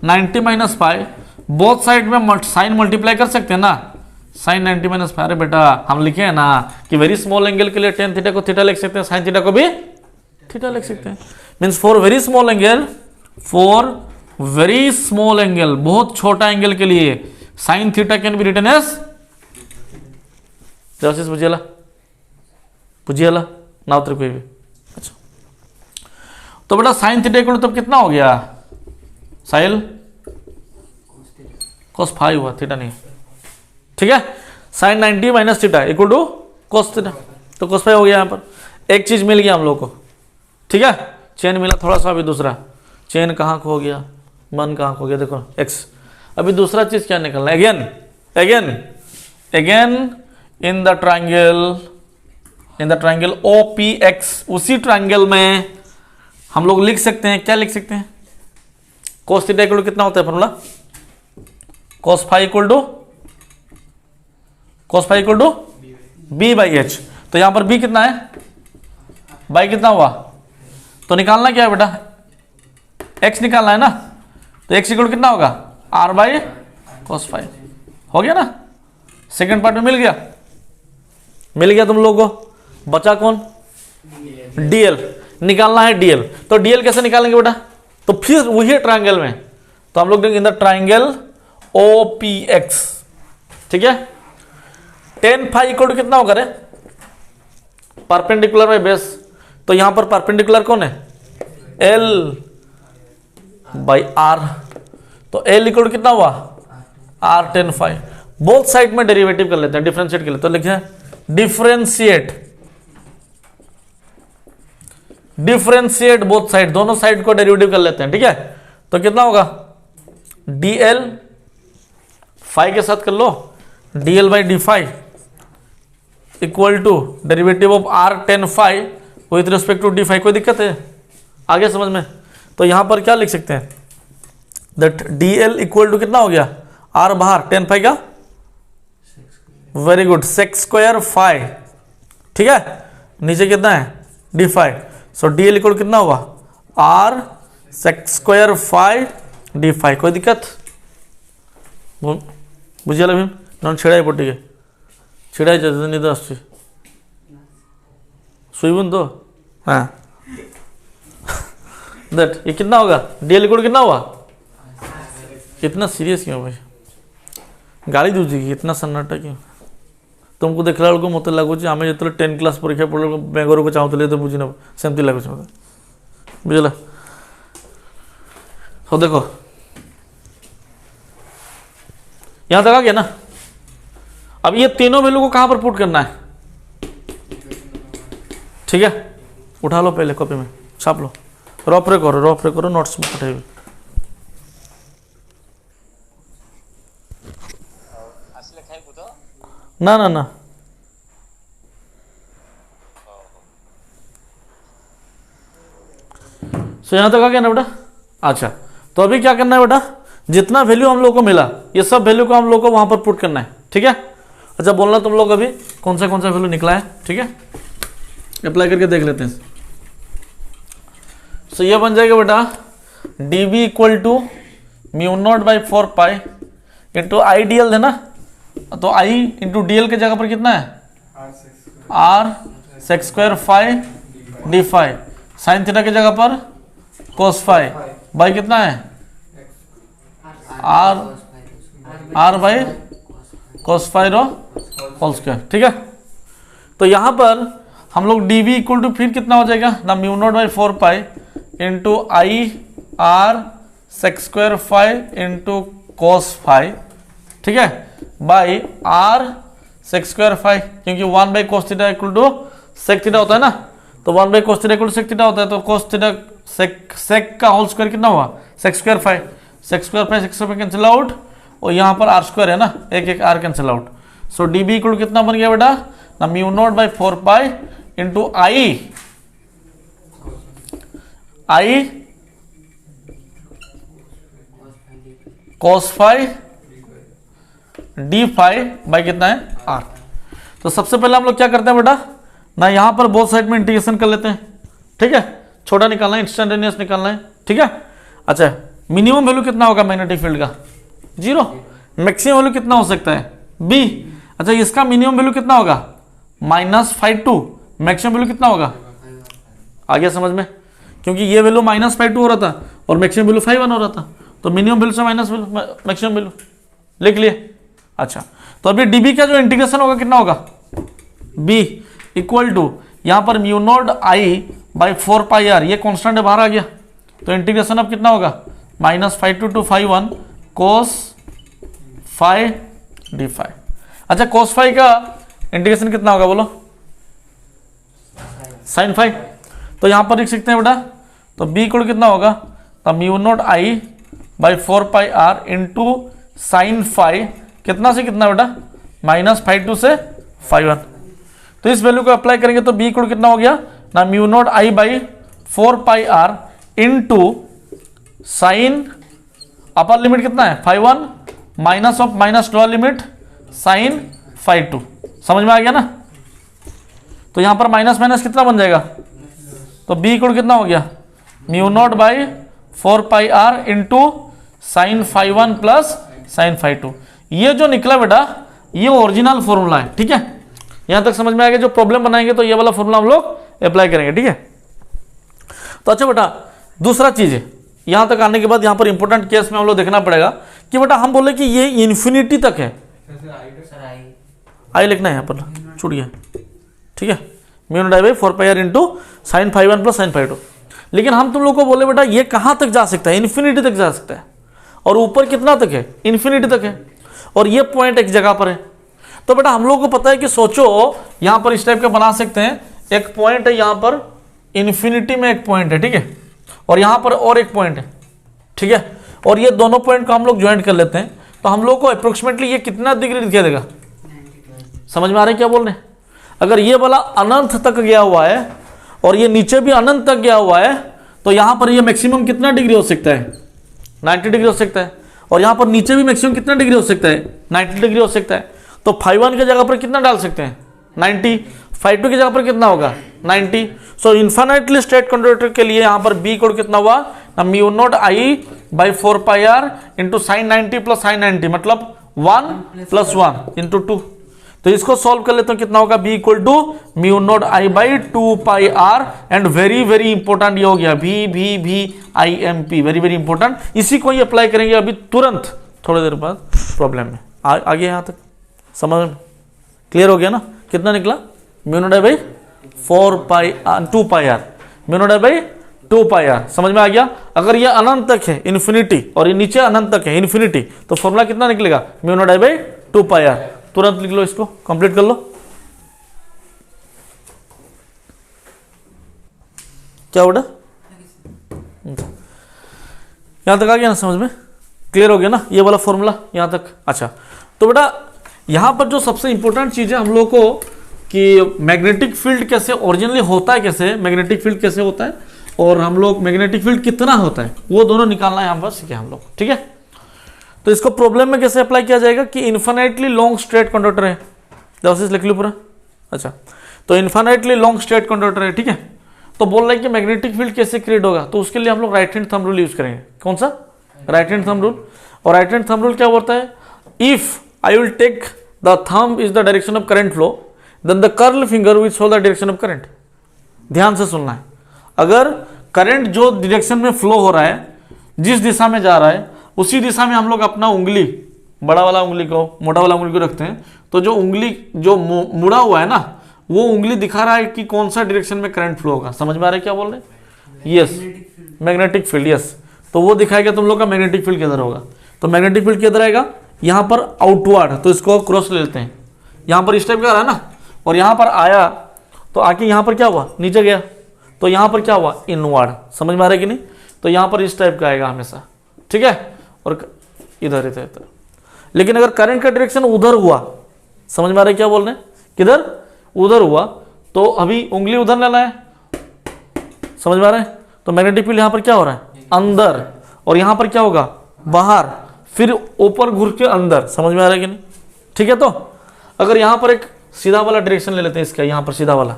90 माइनस फाइव, बोथ साइड में साइन मल्टीप्लाई कर सकते हैं ना, साइन 90 माइनस फाइव। अरे बेटा हम लिखे हैं ना कि वेरी स्मॉल एंगल के लिए टेन थीटा को थीटा लिख सकते हैं, साइन थीटा को भी थीटा लिख सकते हैं। Means for very small angle, for very small angle, बहुत छोटा एंगल के लिए sine theta can be written as, बुझिएला बुझिएला ना उतर कोई भी। अच्छा, तो बेटा साइन थीटा इक्वल तब कितना हो गया? साइल cos फाइव हुआ, थीटा नहीं, ठीक है। Sine 90 minus theta equal to cos theta, तो cos फाइव हो गया। यहाँ पर एक चीज मिल गया हम लोग को, ठीक है, चेन मिला थोड़ा सा। अभी दूसरा चेन कहाँ खो गया, मन कहाँ खो गया, देखो एक्स। अभी दूसरा चीज क्या निकलना है? Again again again in the triangle O P X, उसी ट्राइंगल में हम लोग लिख सकते हैं, क्या लिख सकते हैं? cos थीटा इक्वल टू कितना होता है formula? cos phi equal to B by H. तो यहां पर बी कितना है? बाई कितना हुआ? तो निकालना क्या है बेटा? x निकालना है ना, तो x इक्वल कितना होगा? r by cos phi. हो गया ना, सेकंड पार्ट में मिल गया, मिल गया तुम लोगों को। बचा कौन? dl निकालना है, dl। तो dl कैसे निकालेंगे बेटा? तो फिर वही ट्राइंगल में, तो हम लोग इन द ट्राइंगल OPX, ठीक है। टेन फाइव इक्वल टू कितना होगा रे? परपेंडिकुलर बाय बेस, तो यहां पर परपेंडिकुलर कौन है? L बाई R, तो L इक्वल टू कितना हुआ? R ten five. Both side में डेरिवेटिव कर लेते हैं, डिफरेंशिएट कर लेते हैं। तो लिखे डिफरेंशिएट डिफरेंशिएट बोथ साइड, दोनों साइड को डेरिवेटिव कर लेते हैं, ठीक है। तो कितना होगा, dl फाई के साथ कर लो, dl by D phi equal to derivative of r tan phi with respect to D phi. कोई दिक्कत है आगे समझ में? तो यहां पर क्या लिख सकते हैं, दैट dl इक्वल टू कितना हो गया, r बाहर tan फाई का, very good, sec square phi, ठीक है, नीचे कितना है D phi. So dl equal कितना होगा, r sec square phi D phi. कोई दिक्कत बुझे भीम नॉन छेड़ा पट्टी छिड़ा निद आस शुबन तो हाँ दैट ये कितना होगा, dl इक्वल कितना हुआ, इतना सीरियस क्यों भाई, गाड़ी दूजी इतना सन्नाटा क्यों? तुमको देखला बेलू मत लगुच आम जो 10 क्लास परीक्षा पढ़ बेंगोर को चाहूली तो बुझी नब सेमती लगुच मत बुझल। तो देखो यहां तक आ गया ना। अब ये तीनों वैल्यू को कहां पर पुट करना है, ठीक है, उठा लो पहले कॉपी में छाप लो, रफ रे करो नोट्स में पठेबी। ना ना ना सो यहां तक आ गया ना बेटा। अच्छा तो अभी क्या करना है बेटा, जितना वैल्यू हम लोग को मिला ये सब वैल्यू को हम लोग को वहां पर पुट करना है, ठीक है। अच्छा बोलना तुम लोग अभी कौन सा वैल्यू निकला है, ठीक है, अप्लाई करके देख लेते हैं। सो ये बन जाएगा बेटा dv equal to mu naught by 4 pi into I D L है ना, तो i इंटू डी एल के जगह पर कितना है, r sec square phi D phi, sine theta की जगह पर cos फाई बाई कितना है, r बाई cos फाई रो होल स्क्वायर, ठीक है। तो यहां पर हम लोग dv इक्वल टू फिर कितना हो जाएगा ना, mu naught by 4 pi into I r sec square phi into cos phi, ठीक है, by r sec square phi, क्योंकि 1 by cos theta equal to sec theta होता है ना, तो 1 by cos theta equal to sec theta होता है, तो cos थीटा sec का होल स्क्वायर कितना हुआ, sec square phi, sec square phi sec square cancel out, और यहाँ पर r स्क्वायर है ना, एक r cancel out. So db equal कितना बन गया बेटा ना, mu naught by 4 pi into I cos phi D phi by कितना है r। तो सबसे पहले हम लोग क्या करते हैं बेटा ना, यहाँ पर बोथ साइड में इंटीग्रेशन कर लेते हैं, ठीक है, छोटा निकालना है, इंस्टेंटेनियस निकालना है, ठीक है। अच्छा मिनिमम वैल्यू कितना होगा मैग्नेटिक फील्ड का, 0, मैक्सिमम वैल्यू कितना हो सकता है b। अच्छा इसका मिनिमम वैल्यू कितना होगा -5.2, मैक्सिमम वैल्यू कितना होगा, आ गया समझ में, क्योंकि ये वैल्यू -5.2 हो रहा था और मैक्सिमम वैल्यू 5.1 हो रहा था, तो मिनिमम वैल्यू से माइनस मैक्सिमम वैल्यू लिख लिए। अच्छा तो अभी db का जो इंटीग्रेशन होगा कितना होगा, b इक्वल टू यहाँ पर mu not I by 4 pi R, ये कॉन्स्टेंट है बाहर आ गया, तो इंटीग्रेशन अब कितना होगा -5.2 to 5.1 cos phi D phi. अच्छा cos फाई का इंटीग्रेशन कितना होगा बोलो, sin फाई, तो यहाँ पर लिख सकते हैं बेटा, तो b इक्वल कितना होगा, तो mu not I by 4 pi R into sine phi, कितना से कितना बेटा -5.2 से 5.1। तो इस वैल्यू को अप्लाई करेंगे तो b इक्वल कितना हो गया ना, mu not I by 4 pi R into sine upper limit कितना है 5.1 minus of minus lower limit sine 5.2। समझ में आ गया ना। तो यहां पर माइनस माइनस कितना बन जाएगा, तो b इक्वल कितना हो गया mu naught by 4 pi R into sine 5.1 plus sine 5.2। ये जो निकला बेटा ये ओरिजिनल फॉर्मूला है, ठीक है, यहां तक समझ में आएगा। जो प्रॉब्लम बनाएंगे तो ये वाला फॉर्मूला हम लोग अप्लाई करेंगे, ठीक है। तो अच्छा बेटा दूसरा चीज है, यहां तक आने के बाद यहां पर इंपॉर्टेंट केस में हम लोग देखना पड़ेगा कि बेटा हम बोले कि ये इन्फिनिटी तक है, आई लिखना है यहाँ पर छूट गया, ठीक है, mu not I by 4 pi R into sine 5.1 plus sine 5.2। लेकिन हम तुम लोग को बोले बेटा ये कहां तक जा सकता है, इन्फिनिटी तक जा सकता है, और ऊपर कितना तक है, इन्फिनिटी तक है, और ये पॉइंट एक जगह पर है। तो बेटा हम लोग को पता है कि सोचो यहां पर इस टाइप का बना सकते हैं, एक पॉइंट है यहां पर इन्फिनिटी में एक पॉइंट है, ठीक है, और यहां पर और एक पॉइंट है, ठीक है, और ये दोनों पॉइंट को हम लोग ज्वाइंट कर लेते हैं, तो हम लोग को अप्रोक्सीमेटली ये कितना डिग्री दिखा देगा? समझ में आ रहा है क्या बोल रहे हैं? अगर ये वाला अनंत तक गया हुआ है और ये नीचे भी अनंत तक गया हुआ है, तो यहां पर ये मैक्सिमम कितना डिग्री हो सकता है? 90 डिग्री हो सकता है। और यहां पर नीचे भी मैक्सिमम कितना डिग्री हो सकता है? 90 डिग्री हो सकता है। तो φ1 की जगह पर कितना डाल सकते हैं? 90। φ2 की जगह पर कितना होगा? 90। सो इन्फिनिटली स्ट्रेट कंडक्टर के लिए यहां पर बी कोड कितना हुआ? Mu not I by 4πr into sine 90 plus sine 90, मतलब 1 + 1 इंटू 2। तो इसको सॉल्व कर लेते हैं, कितना होगा? B equal to mu not I by 2πr। And very very important ये हो गया VVIMP, वेरी वेरी इंपॉर्टेंट। इसी को ही अप्लाई करेंगे अभी तुरंत, थोड़ी देर बाद प्रॉब्लम में आगे यहां तक समझ में क्लियर हो गया ना? कितना निकला? Mu naught I by 2πr, mu naught I by 2πr। समझ में आ गया? अगर ये अनंत तक है इन्फिनिटी और ये नीचे अनंत तक है इन्फिनिटी, तो फॉर्मूला कितना निकलेगा? Mu naught I by 2πr। तुरंत लिख लो, इसको कंप्लीट कर लो। क्या बेटा यहां तक आ गया ना? समझ में क्लियर हो गया ना ये वाला फॉर्मूला यहां तक? अच्छा, तो बेटा यहां पर जो सबसे इंपॉर्टेंट चीज है हम लोग को कि मैग्नेटिक फील्ड कैसे ओरिजिनली होता है, कैसे मैग्नेटिक फील्ड कैसे होता है, और हम लोग मैग्नेटिक फील्ड कितना होता है, वो दोनों निकालना है यहां पर सीखे हम लोग, ठीक है? तो इसको प्रॉब्लम में कैसे अप्लाई किया जाएगा कि इन्फिनिटली लॉन्ग स्ट्रेट कंडक्टर है, लिख लो पूरा। अच्छा, तो इन्फिनिटली लॉन्ग स्ट्रेट कंडक्टर है, ठीक है? तो बोल रहे हैं कि मैग्नेटिक फील्ड कैसे क्रिएट होगा, तो उसके लिए हम लोग right hand thumb rule use करेंगे। कौन सा? Right hand thumb rule. और राइट हैंड थंब रूल क्या होता है? If I will take the thumb is the direction of current flow, then the curl finger will show the direction of current. ध्यान से सुनना है, अगर करंट जो डायरेक्शन में फ्लो हो रहा है, जिस दिशा में जा रहा है, उसी दिशा में हम लोग अपना उंगली, बड़ा वाला उंगली को, मोटा वाला उंगली को रखते हैं, तो जो उंगली जो मुड़ा हुआ है ना, वो उंगली दिखा रहा है कि कौन सा डायरेक्शन में करंट फ्लो होगा। समझ में आ रहा है क्या बोल रहे हैं? Yes, magnetic field, yes. तो वो दिखाएगा तुम लोग का मैग्नेटिक फील्ड किधर होगा। तो मैग्नेटिक फील्ड किधर आएगा? यहाँ पर आउटवर्ड, तो इसको क्रॉस ले लेते हैं। यहाँ पर इस टाइप का आ रहा है ना, और यहाँ पर आया तो आके यहाँ पर क्या हुआ? नीचे गया, तो यहाँ पर क्या हुआ? इनवर्ड। समझ में आ रहा है कि नहीं? तो यहाँ पर इस टाइप का आएगा हमेशा, ठीक है? और इधर इधर इधर। लेकिन अगर करंट का डायरेक्शन उधर हुआ, समझ में आ रहा है क्या बोल रहे हैं? किधर? उधर हुआ, तो अभी उंगली उधर न लाए, समझ में आ रहा है? तो मैग्नेटिक फील्ड यहाँ पर क्या हो रहा है? अंदर, और यहाँ पर क्या होगा? बाहर, फिर ऊपर घूर के अंदर। समझ में आ रहा है कि नहीं? ठीक है, तो अगर यहाँ पर एक सीधा वाला डायरेक्शन ले लेते हैं इसका, यहाँ पर सीधा वाला,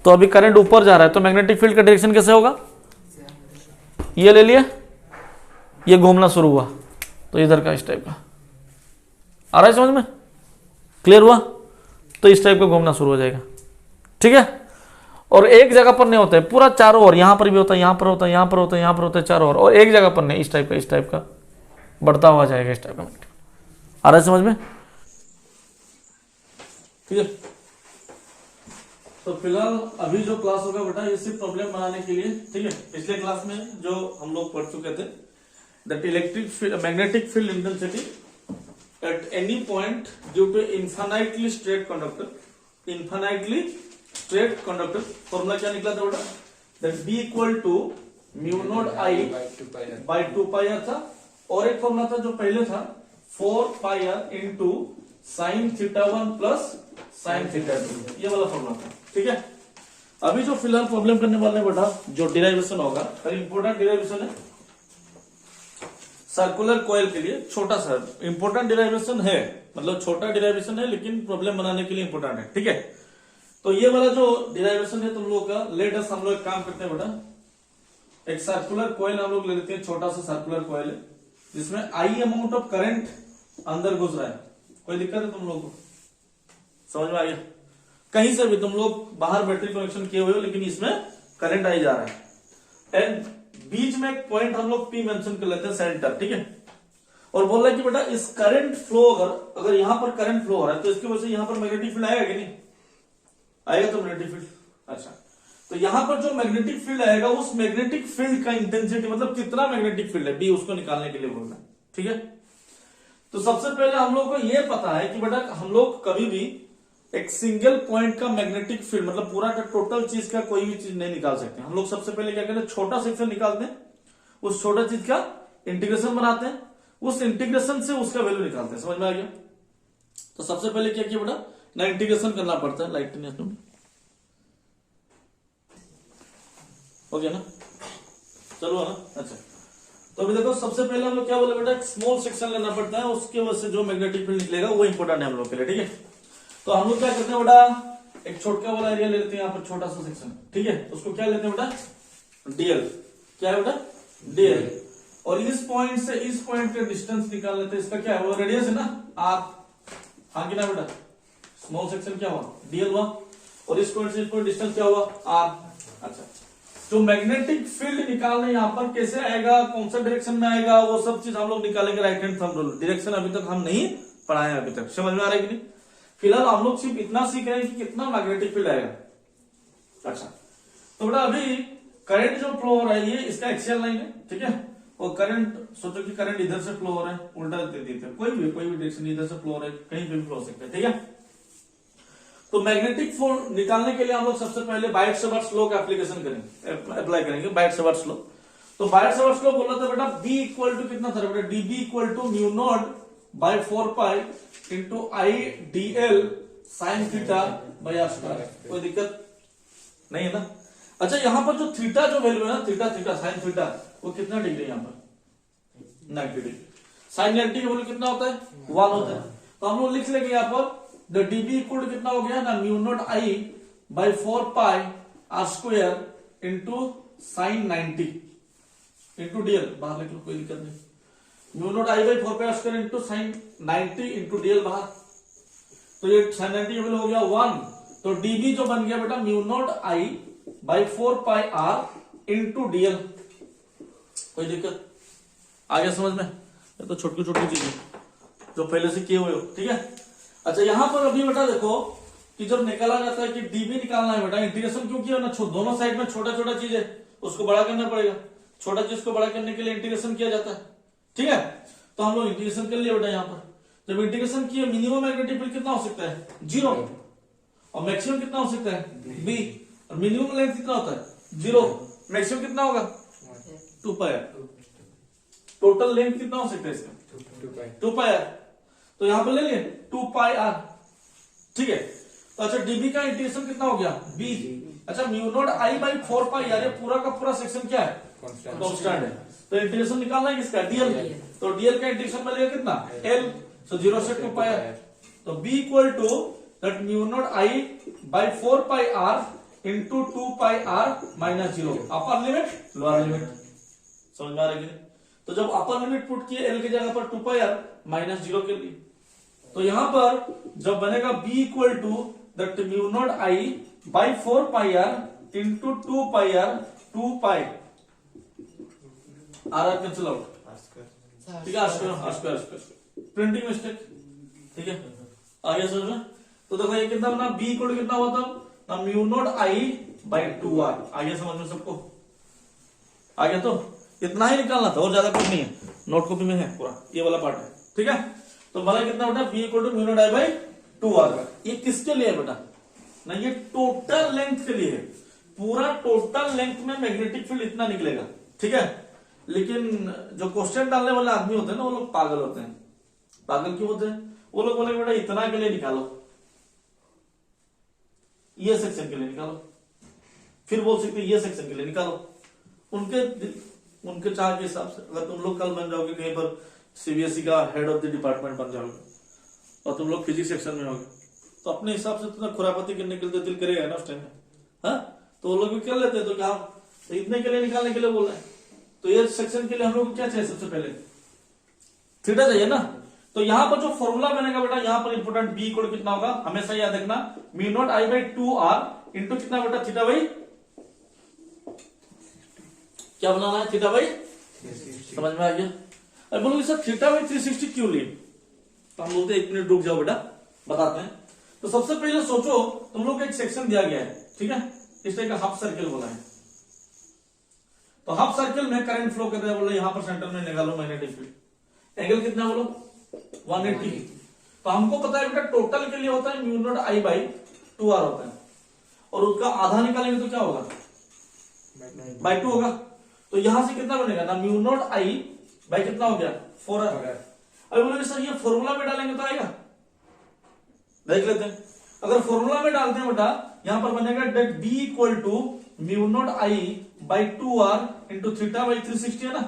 तो अभी करंट ऊपर जा रहा है, तो मैग्नेटिक फील्ड का डायरेक्शन कैसे होगा? ये ले लिया, ये घूमना शुरू हुआ, तो इधर का इस टाइप का आ रहा है, समझ में? क्लियर हुआ? तो इस टाइप का घूमना शुरू हो जाएगा, ठीक है? और एक जगह पर नहीं होता है, पूरा चारों ओर, यहां पर भी होता है, यहां पर होता है, यहां पर होता है, यहां पर होता है, चारों ओर, और एक जगह पर नहीं, इस टाइप का बढ़ता हुआ जाएगा, इस टाइप का। आ रहा है समझ में? ठीक है, तो फिलहाल अभी जो क्लास होगा बेटा, ये सिर्फ प्रॉब्लम बनाने के लिए, ठीक है? पिछले क्लास में जो हम लोग पढ़ चुके थे, that electric field, magnetic field intensity at any point due to infinitely straight conductor, infinitely straight conductor. Formula क्या निकला था बेटा? That B equal to mu not I by 2πr था, और एक फॉर्मूला था जो पहले था 4πr into sine theta 1 plus sine theta 2, ये वाला फॉर्मूला था, ठीक है? अभी जो फिलहाल प्रॉब्लम करने वाले बेटा, जो डिराइवेशन होगा, इंपोर्टेंट डिराइवेशन है सर्कुलर कॉइल के लिए, छोटा सा इंपोर्टेंट डिराइवेशन है, मतलब छोटा डिराइवेशन है, लेकिन प्रॉब्लम बनाने के लिए इंपोर्टेंट है, ठीक है? तो ये वाला जो डिराइवेशन है तुम लोग का, लेट अस हम लोग एक काम करते हैं बेटा, एक सर्कुलर कॉइल हम लोग ले लेते हैं, छोटा सा सर्कुलर कॉइल है, जिसमें आई अमाउंट ऑफ करंट अंदर घुस रहा है। कोई दिक्कत है तुम लोग को? समझ में आ गया? कहीं से भी तुम लोग बाहर बैटरी कनेक्शन किए हुए हो, लेकिन इसमें करंट आई जा रहा है, एंड बीच में एक पॉइंट हम लोग पी मेंशन कर लेते हैं, सेंटर, ठीक है? और बोल रहा है कि बेटा इस करंट फ्लो, अगर यहां पर करंट फ्लो हो रहा है, तो इसकी वजह से यहां पर मैग्नेटिक फील्ड आएगा कि नहीं आएगा? तो मैग्नेटिक फील्ड, अच्छा, तो यहां पर जो मैग्नेटिक फील्ड आएगा, उस मैग्नेटिक फील्ड का इंटेंसिटी, मतलब कितना मैग्नेटिक फील्ड है, बी, उसको निकालने के लिए बोलना है, ठीक है? तो सबसे पहले हम लोग को यह पता है कि बेटा हम लोग कभी भी एक सिंगल पॉइंट का मैग्नेटिक फील्ड मतलब पूरा का टोटल चीज का कोई भी चीज नहीं निकाल सकते हम लोग। सबसे पहले क्या करते हैं, छोटा सेक्शन निकालते हैं, उस छोटा चीज का इंटीग्रेशन बनाते हैं, उस इंटीग्रेशन से उसका वैल्यू निकालते हैं। समझ में आ गया? तो सबसे पहले क्या किया बेटा, ना इंटीग्रेशन करना पड़ता है, लाइट हो गया ना, चलो है ना। अच्छा, तो अभी देखो सबसे पहले हम लोग क्या बोले बेटा, एक स्मॉल सेक्शन लेना पड़ता है, उसके वजह से जो मैग्नेटिक फील्ड निकलेगा वो इंपॉर्टेंट है हम लोग के लिए। ठीक है, तो हम लोग क्या करते हैं बेटा, एक छोटा वाला एरिया ले लेते हैं, यहाँ पर छोटा सा सेक्शन, ठीक है, उसको क्या लेते हैं बेटा, डीएल। क्या है बेटा, डीएल। और इस पॉइंट से इस पॉइंट का डिस्टेंस निकाल लेते हैं, इसका क्या है, वो रेडियस है ना, आर। हाँ कि ना बेटा, स्मॉल सेक्शन क्या हुआ, डीएल हुआ, और इस पॉइंट से इस पॉइंट डिस्टेंस क्या हुआ, आर। अच्छा, जो मैग्नेटिक फील्ड निकालने यहाँ पर कैसे आएगा, कौन सा डायरेक्शन में आएगा, वो सब चीज हम लोग निकालेंगे right hand thumb rule. Direction अभी तक हम नहीं पढ़ाए अभी तक, समझ में आ रहा है कि नहीं? फिलहाल हम लोग सिर्फ इतना सीख रहे हैं कि कितना मैग्नेटिक फील्ड आएगा। अच्छा, तो बेटा अभी करंट जो फ्लो हो रहा है ये इसका एक्सियल लाइन है, ठीक है, और करंट सोचो कि करंट इधर से फ्लो हो रहा है, उल्टा दे देते हैं, कोई भी डायरेक्शन इधर से फ्लो हो रहा है, कहीं भी फ्लो हो सकता है, ठीक है। तो मैग्नेटिक फील्ड निकालने के लिए हम लोग सबसे पहले बायट-सवार्ट्स लॉ का एप्लीकेशन करेंगे, अप्लाई करेंगे बायट-सवार्ट्स लॉ। तो बायट-सवार्ट्स लॉ बोला था बेटा, बी इक्वल टू कितना था बेटा, DB equal to mu naught by 4 pi into I DL sine theta by R square. कोई दिक्कत नहीं है ना? अच्छा, यहाँ पर जो थीटा जो वैल्यू है ना, थीटा साइन थीटा, वो कितना डिग्री है यहाँ पर, 90 डिग्री। साइन 90 का वैल्यू कितना होता है, 1 होता है। तो हम लोग लिख लेंगे यहाँ पर द डीबी इक्वल टू कितना हो गया ना, mu not I by 4 pi R square into sine 90 into DL, बाहर लिख लो कोई दिक्कत नहीं, mu not I by 4 pi R square into sine 90 into DL बाहर। तो ये साइन 90 का वैल्यू हो गया 1, तो डीबी जो बन गया बेटा mu not I by 4 pi R into DL. कोई दिक्कत आ गया समझ में? ये तो छोटी छोटी चीजें जो पहले से किए हुए हो, ठीक है। अच्छा, यहां पर अभी बेटा देखो कि जब निकाला जाता है कि डीबी निकालना है बेटा, इंटीग्रेशन क्यों किया ना, दोनों साइड में छोटा छोटा चीज है, उसको बड़ा करना पड़ेगा। छोटा चीज को बड़ा करने के लिए इंटीग्रेशन किया जाता है, ठीक है। तो हम लोग इंटीग्रेशन कर लिए बेटा। यहाँ पर जब इंटीग्रेशन किए, मिनिमम मैग्नेटिक फील्ड कितना हो सकता है, 0, और मैक्सिमम कितना हो सकता है, बी, और मिनिमम लेंथ कितना होता है, 0, मैक्सिमम कितना होगा, 2 पाई। टोटल लेंथ कितना हो सकता है इसका, 2 पाई। तो यहां पर ले लिए 2 पाई आर, ठीक है। तो अच्छा, डीबी का इंटीग्रेशन कितना हो गया, बी। अच्छा, म्यू नॉट आई बाई 4 पाई, यार ये पूरा का पूरा सेक्शन क्या है, कांस्टेंट है। तो इंटीग्रेशन निकालना है किसका, डीएल। तो डीएल का इंटीग्रेशन में लेगा कितना, एल, सो 0 से 2 पाई आर। तो B equal to that mu not I by 4 pi R into 2 pi R minus 0, upper limit lower limit. समझ में आ रही है? तो जब अपर लिमिट पुट किए एल की जगह पर 2 पाई आर माइनस 0 के लिए, तो यहां पर जब बनेगा b equal to that mu not I by 4 pi R into 2 pi R, 2 pi R cancel out, ठीक है, स्क्वायर प्रिंटिंग मिस्टेक, ठीक है, आ गया समझ में? तो देखो ये कितना बना, b इक्वल टू कितना हुआ था ना, mu not I by 2 R. आ गया समझ में सबको? आ गया, तो इतना ही निकालना था और ज्यादा कुछ नहीं है, नोट कॉपी में है पूरा ये वाला पार्ट है, ठीक है। तो बना कितना बेटा, B equal to mu not I by 2 R. ये किसके लिए है बेटा, ना ये टोटल लेंथ के लिए है, पूरा टोटल लेंथ में मैग्नेटिक फील्ड इतना निकलेगा, ठीक है। लेकिन जो क्वेश्चन डालने वाले आदमी होते हैं ना, वो लोग पागल होते हैं। पागल क्यों होते हैं? वो लोग बोलेंगे बेटा इतना के लिए निकालो, ये सेक्शन के लिए निकालो, फिर बोल सकते ये सेक्शन के लिए निकालो। उनके चाह के हिसाब से अगर तुम लोग कल बन जाओगे कहीं पर सीबीएसई का हेड ऑफ द डिपार्टमेंट बन जाओगे और तुम लोग फिजिक्स सेक्शन में होगे, तो अपने हिसाब से तुम्हें खुरापती करने के लिए दिल करेगा ना उस टाइम में, हाँ, तो वो लोग भी कर लेते हैं। तो क्या तो इतने के लिए निकालने के लिए बोल रहे हैं, तो ये सेक्शन के लिए हम लोग को क्या चाहिए, सबसे पहले थीटा चाहिए ना। तो यहां पर जो फॉर्मूला बनेगा बेटा, यहां पर इंपोर्टेंट बी इक्वल कितना होगा, हमेशा याद रखना, mu not I by 2 R into कितना बेटा, थीटा बाई, क्या बनाना है, थीटा बाई, समझ में आ गया? अब बोलोगे सर थीटा बाई 360 क्यों लिए, तो हम बोलते हैं 1 मिनट रुक जाओ बेटा, बताते हैं। तो सबसे पहले सोचो, तुम लोग को एक सेक्शन दिया गया है, ठीक है, इस टाइप का हाफ सर्कल बोला है। तो हाफ सर्कल में करंट फ्लो कर रहा है, बोलो यहां पर सेंटर में निकालो मैग्नेटिक फील्ड, एंगल कितना बोलो 180। तो तो हमको पता है बेटा टोटल के लिए होता है mu not I by 2r होता है, और उसका आधा निकालेंगे तो क्या होगा बाई 2 होगा। तो यहां से कितना बनेगा ना म्यू नॉट आई बाई कितना हो गया 4r। अभी बोलोगे सर ये फॉर्मूला में डालेंगे तो आएगा, देख लेते हैं। अगर फॉर्मूला में डालते हैं बेटा यहां पर बनेगा that B equal to mu not I by 2r into theta by 360 है ना।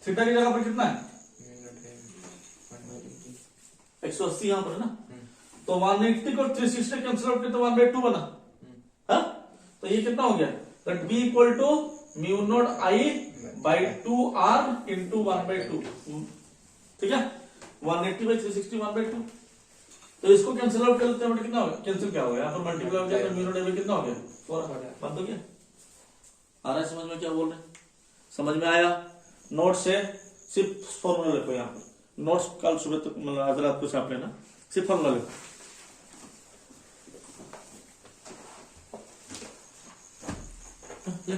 थीटा की जगह पर कितना है 180 यहां पर है ना, तो 180 को 360 कैंसिल आउट किया तो 1/2 बना। हाँ तो ये कितना हो गया that B equal to mu not I by 2r into 1/2, ठीक है 180 बाई 360 1/2। तो इसको कैंसिल आउट कर लेते हैं, कितना हो गया कैंसिल क्या हो गया यहाँ पर मल्टीप्लाई हो गया तो म्यू नॉट आई कितना हो गया 4 बंद हो गया। आ रहा है समझ में क्या बोल रहे हैं, समझ में आया। नोट से सिर्फ फॉर्मूला लिखो यहाँ पर, नोट्स कल सुबह तक मतलब आज रात को छाप लेना, सिर्फ फॉर्मूला लिखो।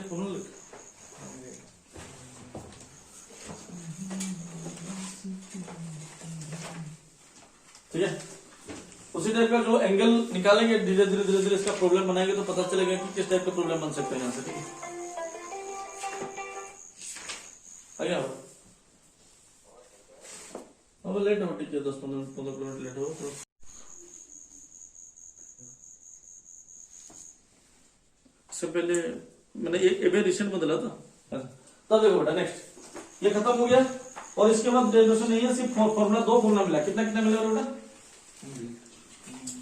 फॉर्मूला लिखो ठीक है। उसी टाइप का जो एंगल निकालेंगे धीरे धीरे धीरे धीरे इसका प्रॉब्लम बनाएंगे तो पता चलेगा कि किस टाइप का प्रॉब्लम बन सकता है यहां से, ठीक है। अब लेट हो ठीक है 10-15 मिनट लेट हो तो इससे पहले मैंने एक रिसेंट बदला था। तब देखो बेटा नेक्स्ट ये खत्म हो गया और इसके बाद डेरिवेशन नहीं है, सिर्फ फॉर्मूला 2 फॉर्मूला मिला, कितना कितना मिला बेटा।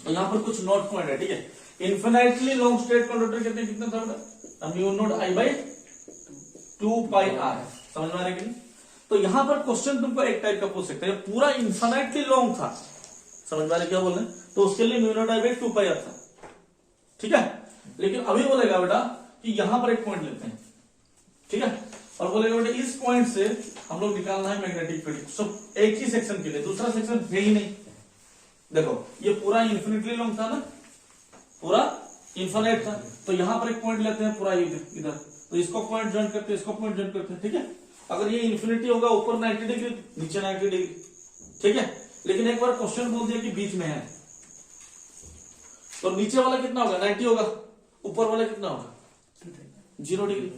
तो यहाँ पर कुछ नोट पॉइंट है, ठीक है। इन्फिनाइटली लॉन्ग स्ट्रेट कंडक्टर कहते हैं कितना था बेटा mu not I by 2 pi R, समझ में आ रहा है कि नहीं। तो यहां पर क्वेश्चन तुमको एक टाइप का पूछ सकते हैं, पूरा इन्फिनाइटली लॉन्ग था, समझ में आ रहा है क्या बोल रहे हैं, तो उसके लिए mu not I by 2 pi R था, ठीक है। लेकिन अभी बोलेगा बेटा कि यहां पर एक पॉइंट लेते हैं, ठीक है, और बोलेगा बेटा इस पॉइंट से हम लोग निकालना है मैग्नेटिक फील्ड। सब एक ही सेक्शन के लिए, दूसरा सेक्शन है ही नहीं। देखो ये पूरा इन्फिनिटली लॉन्ग था ना, पूरा इन्फिनिट था, तो यहां पर एक पॉइंट लेते हैं पूरा इधर, तो इसको पॉइंट ज्वाइन करते हैं, इसको पॉइंट ज्वाइन करते हैं, ठीक है। अगर ये इन्फिनिटी होगा ऊपर 90 डिग्री नीचे 90 डिग्री, ठीक है। लेकिन एक बार क्वेश्चन बोल दिया कि बीच में है, तो नीचे वाला कितना होगा 90 होगा, ऊपर वाला कितना होगा 0 डिग्री।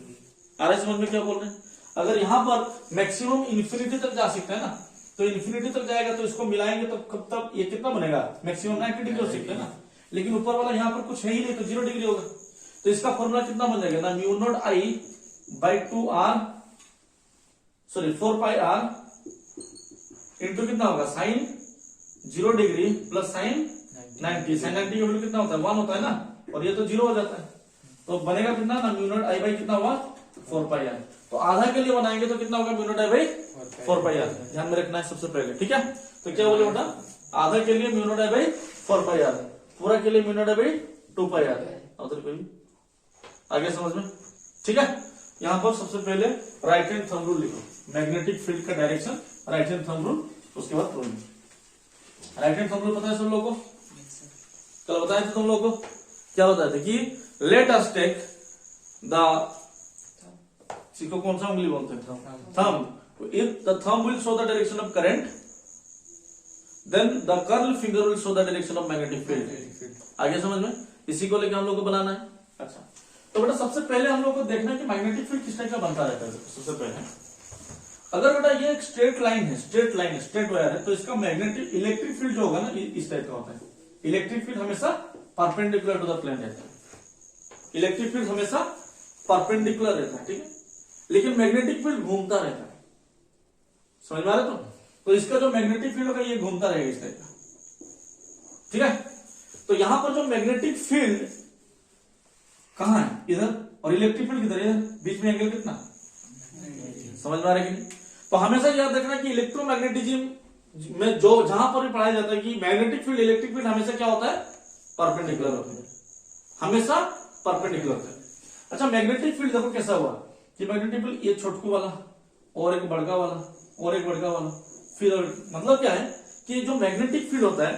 आ रहा है समझ में क्या बोल रहे हैं। अगर यहां पर मैक्सिमम इन्फिनिटी तक जा सकते हैं ना, तो इन्फिनिटी तक जाएगा तो इसको मिलाएंगे तो कब तक ये कितना बनेगा मैक्सिमम 90 डिग्री हो सकते हैं ना। लेकिन ऊपर वाला यहाँ पर कुछ है ही नहीं तो 0 डिग्री होगा, तो इसका फॉर्मूला कितना बन जाएगा ना mu not I by 4 pi R into कितना होगा sine 0 degree plus sine 90, sine 90 की वैल्यू कितना होता है 1 होता है ना, और ये तो 0 हो जाता है, तो बनेगा कितना ना म्यू नॉट आई बाई कितना हुआ 4 पाई आर। तो आधा के लिए बनाएंगे तो कितना होगा mu not I by 4 pi R, ध्यान में रखना है सबसे पहले, ठीक है। तो क्या बोले बेटा आधा के लिए mu not I by 4 pi R, पूरा के लिए mu not I by 2 pi R. उधर कोई आगे समझ में, ठीक है। यहां पर सबसे पहले राइट हैंड थंब रूल लिखो, मैग्नेटिक फील्ड का direction right hand thumb rule, उसके बाद problem. Right hand thumb rule पता है सब लोगों को, कल बताए थे तुम लोगों को, क्या बताए थे कि लेट अस टेक द, इसको कौन सा उंगली बोलते हैं thumb, if the thumb will show the direction of current then the curl finger will show the direction of magnetic field. आगे समझ में, इसी को लेकर हम लोग को बनाना है। अच्छा तो बेटा सबसे पहले हम लोग को देखना है कि मैग्नेटिक फील्ड किस टाइप का बनता रहता है। सबसे पहले अगर बेटा ये एक स्ट्रेट लाइन है, स्ट्रेट वायर है, तो इसका मैग्नेटिक इलेक्ट्रिक फील्ड जो होगा ना इस टाइप का होता है। इलेक्ट्रिक फील्ड हमेशा परपेंडिकुलर टू द प्लेन रहता है, इलेक्ट्रिक फील्ड हमेशा परपेंडिकुलर रहता है, ठीक है। लेकिन मैग्नेटिक फील्ड घूमता रहता है, समझ में आ रहा है। तो इसका जो मैग्नेटिक फील्ड होगा ये घूमता रहेगा इस टाइप का, ठीक है। तो यहां पर जो मैग्नेटिक फील्ड कहां है इधर, और इलेक्ट्रिक फील्ड किधर है, बीच में एंगल कितना, समझ में आ रहा है कि नहीं। तो हमेशा याद रखना कि इलेक्ट्रोमैग्नेटिज्म में जो जहां पर भी पढ़ाया जाता है कि मैग्नेटिक फील्ड इलेक्ट्रिक फील्ड हमेशा क्या होता है परपेंडिकुलर होता है, हमेशा परपेंडिकुलर होता है। अच्छा मैग्नेटिक फील्ड देखो कैसा हुआ कि मैग्नेटिक फील्ड ये छोटकू वाला और एक बड़का वाला और एक बड़का वाला, फिर मतलब क्या है कि जो मैग्नेटिक फील्ड होता है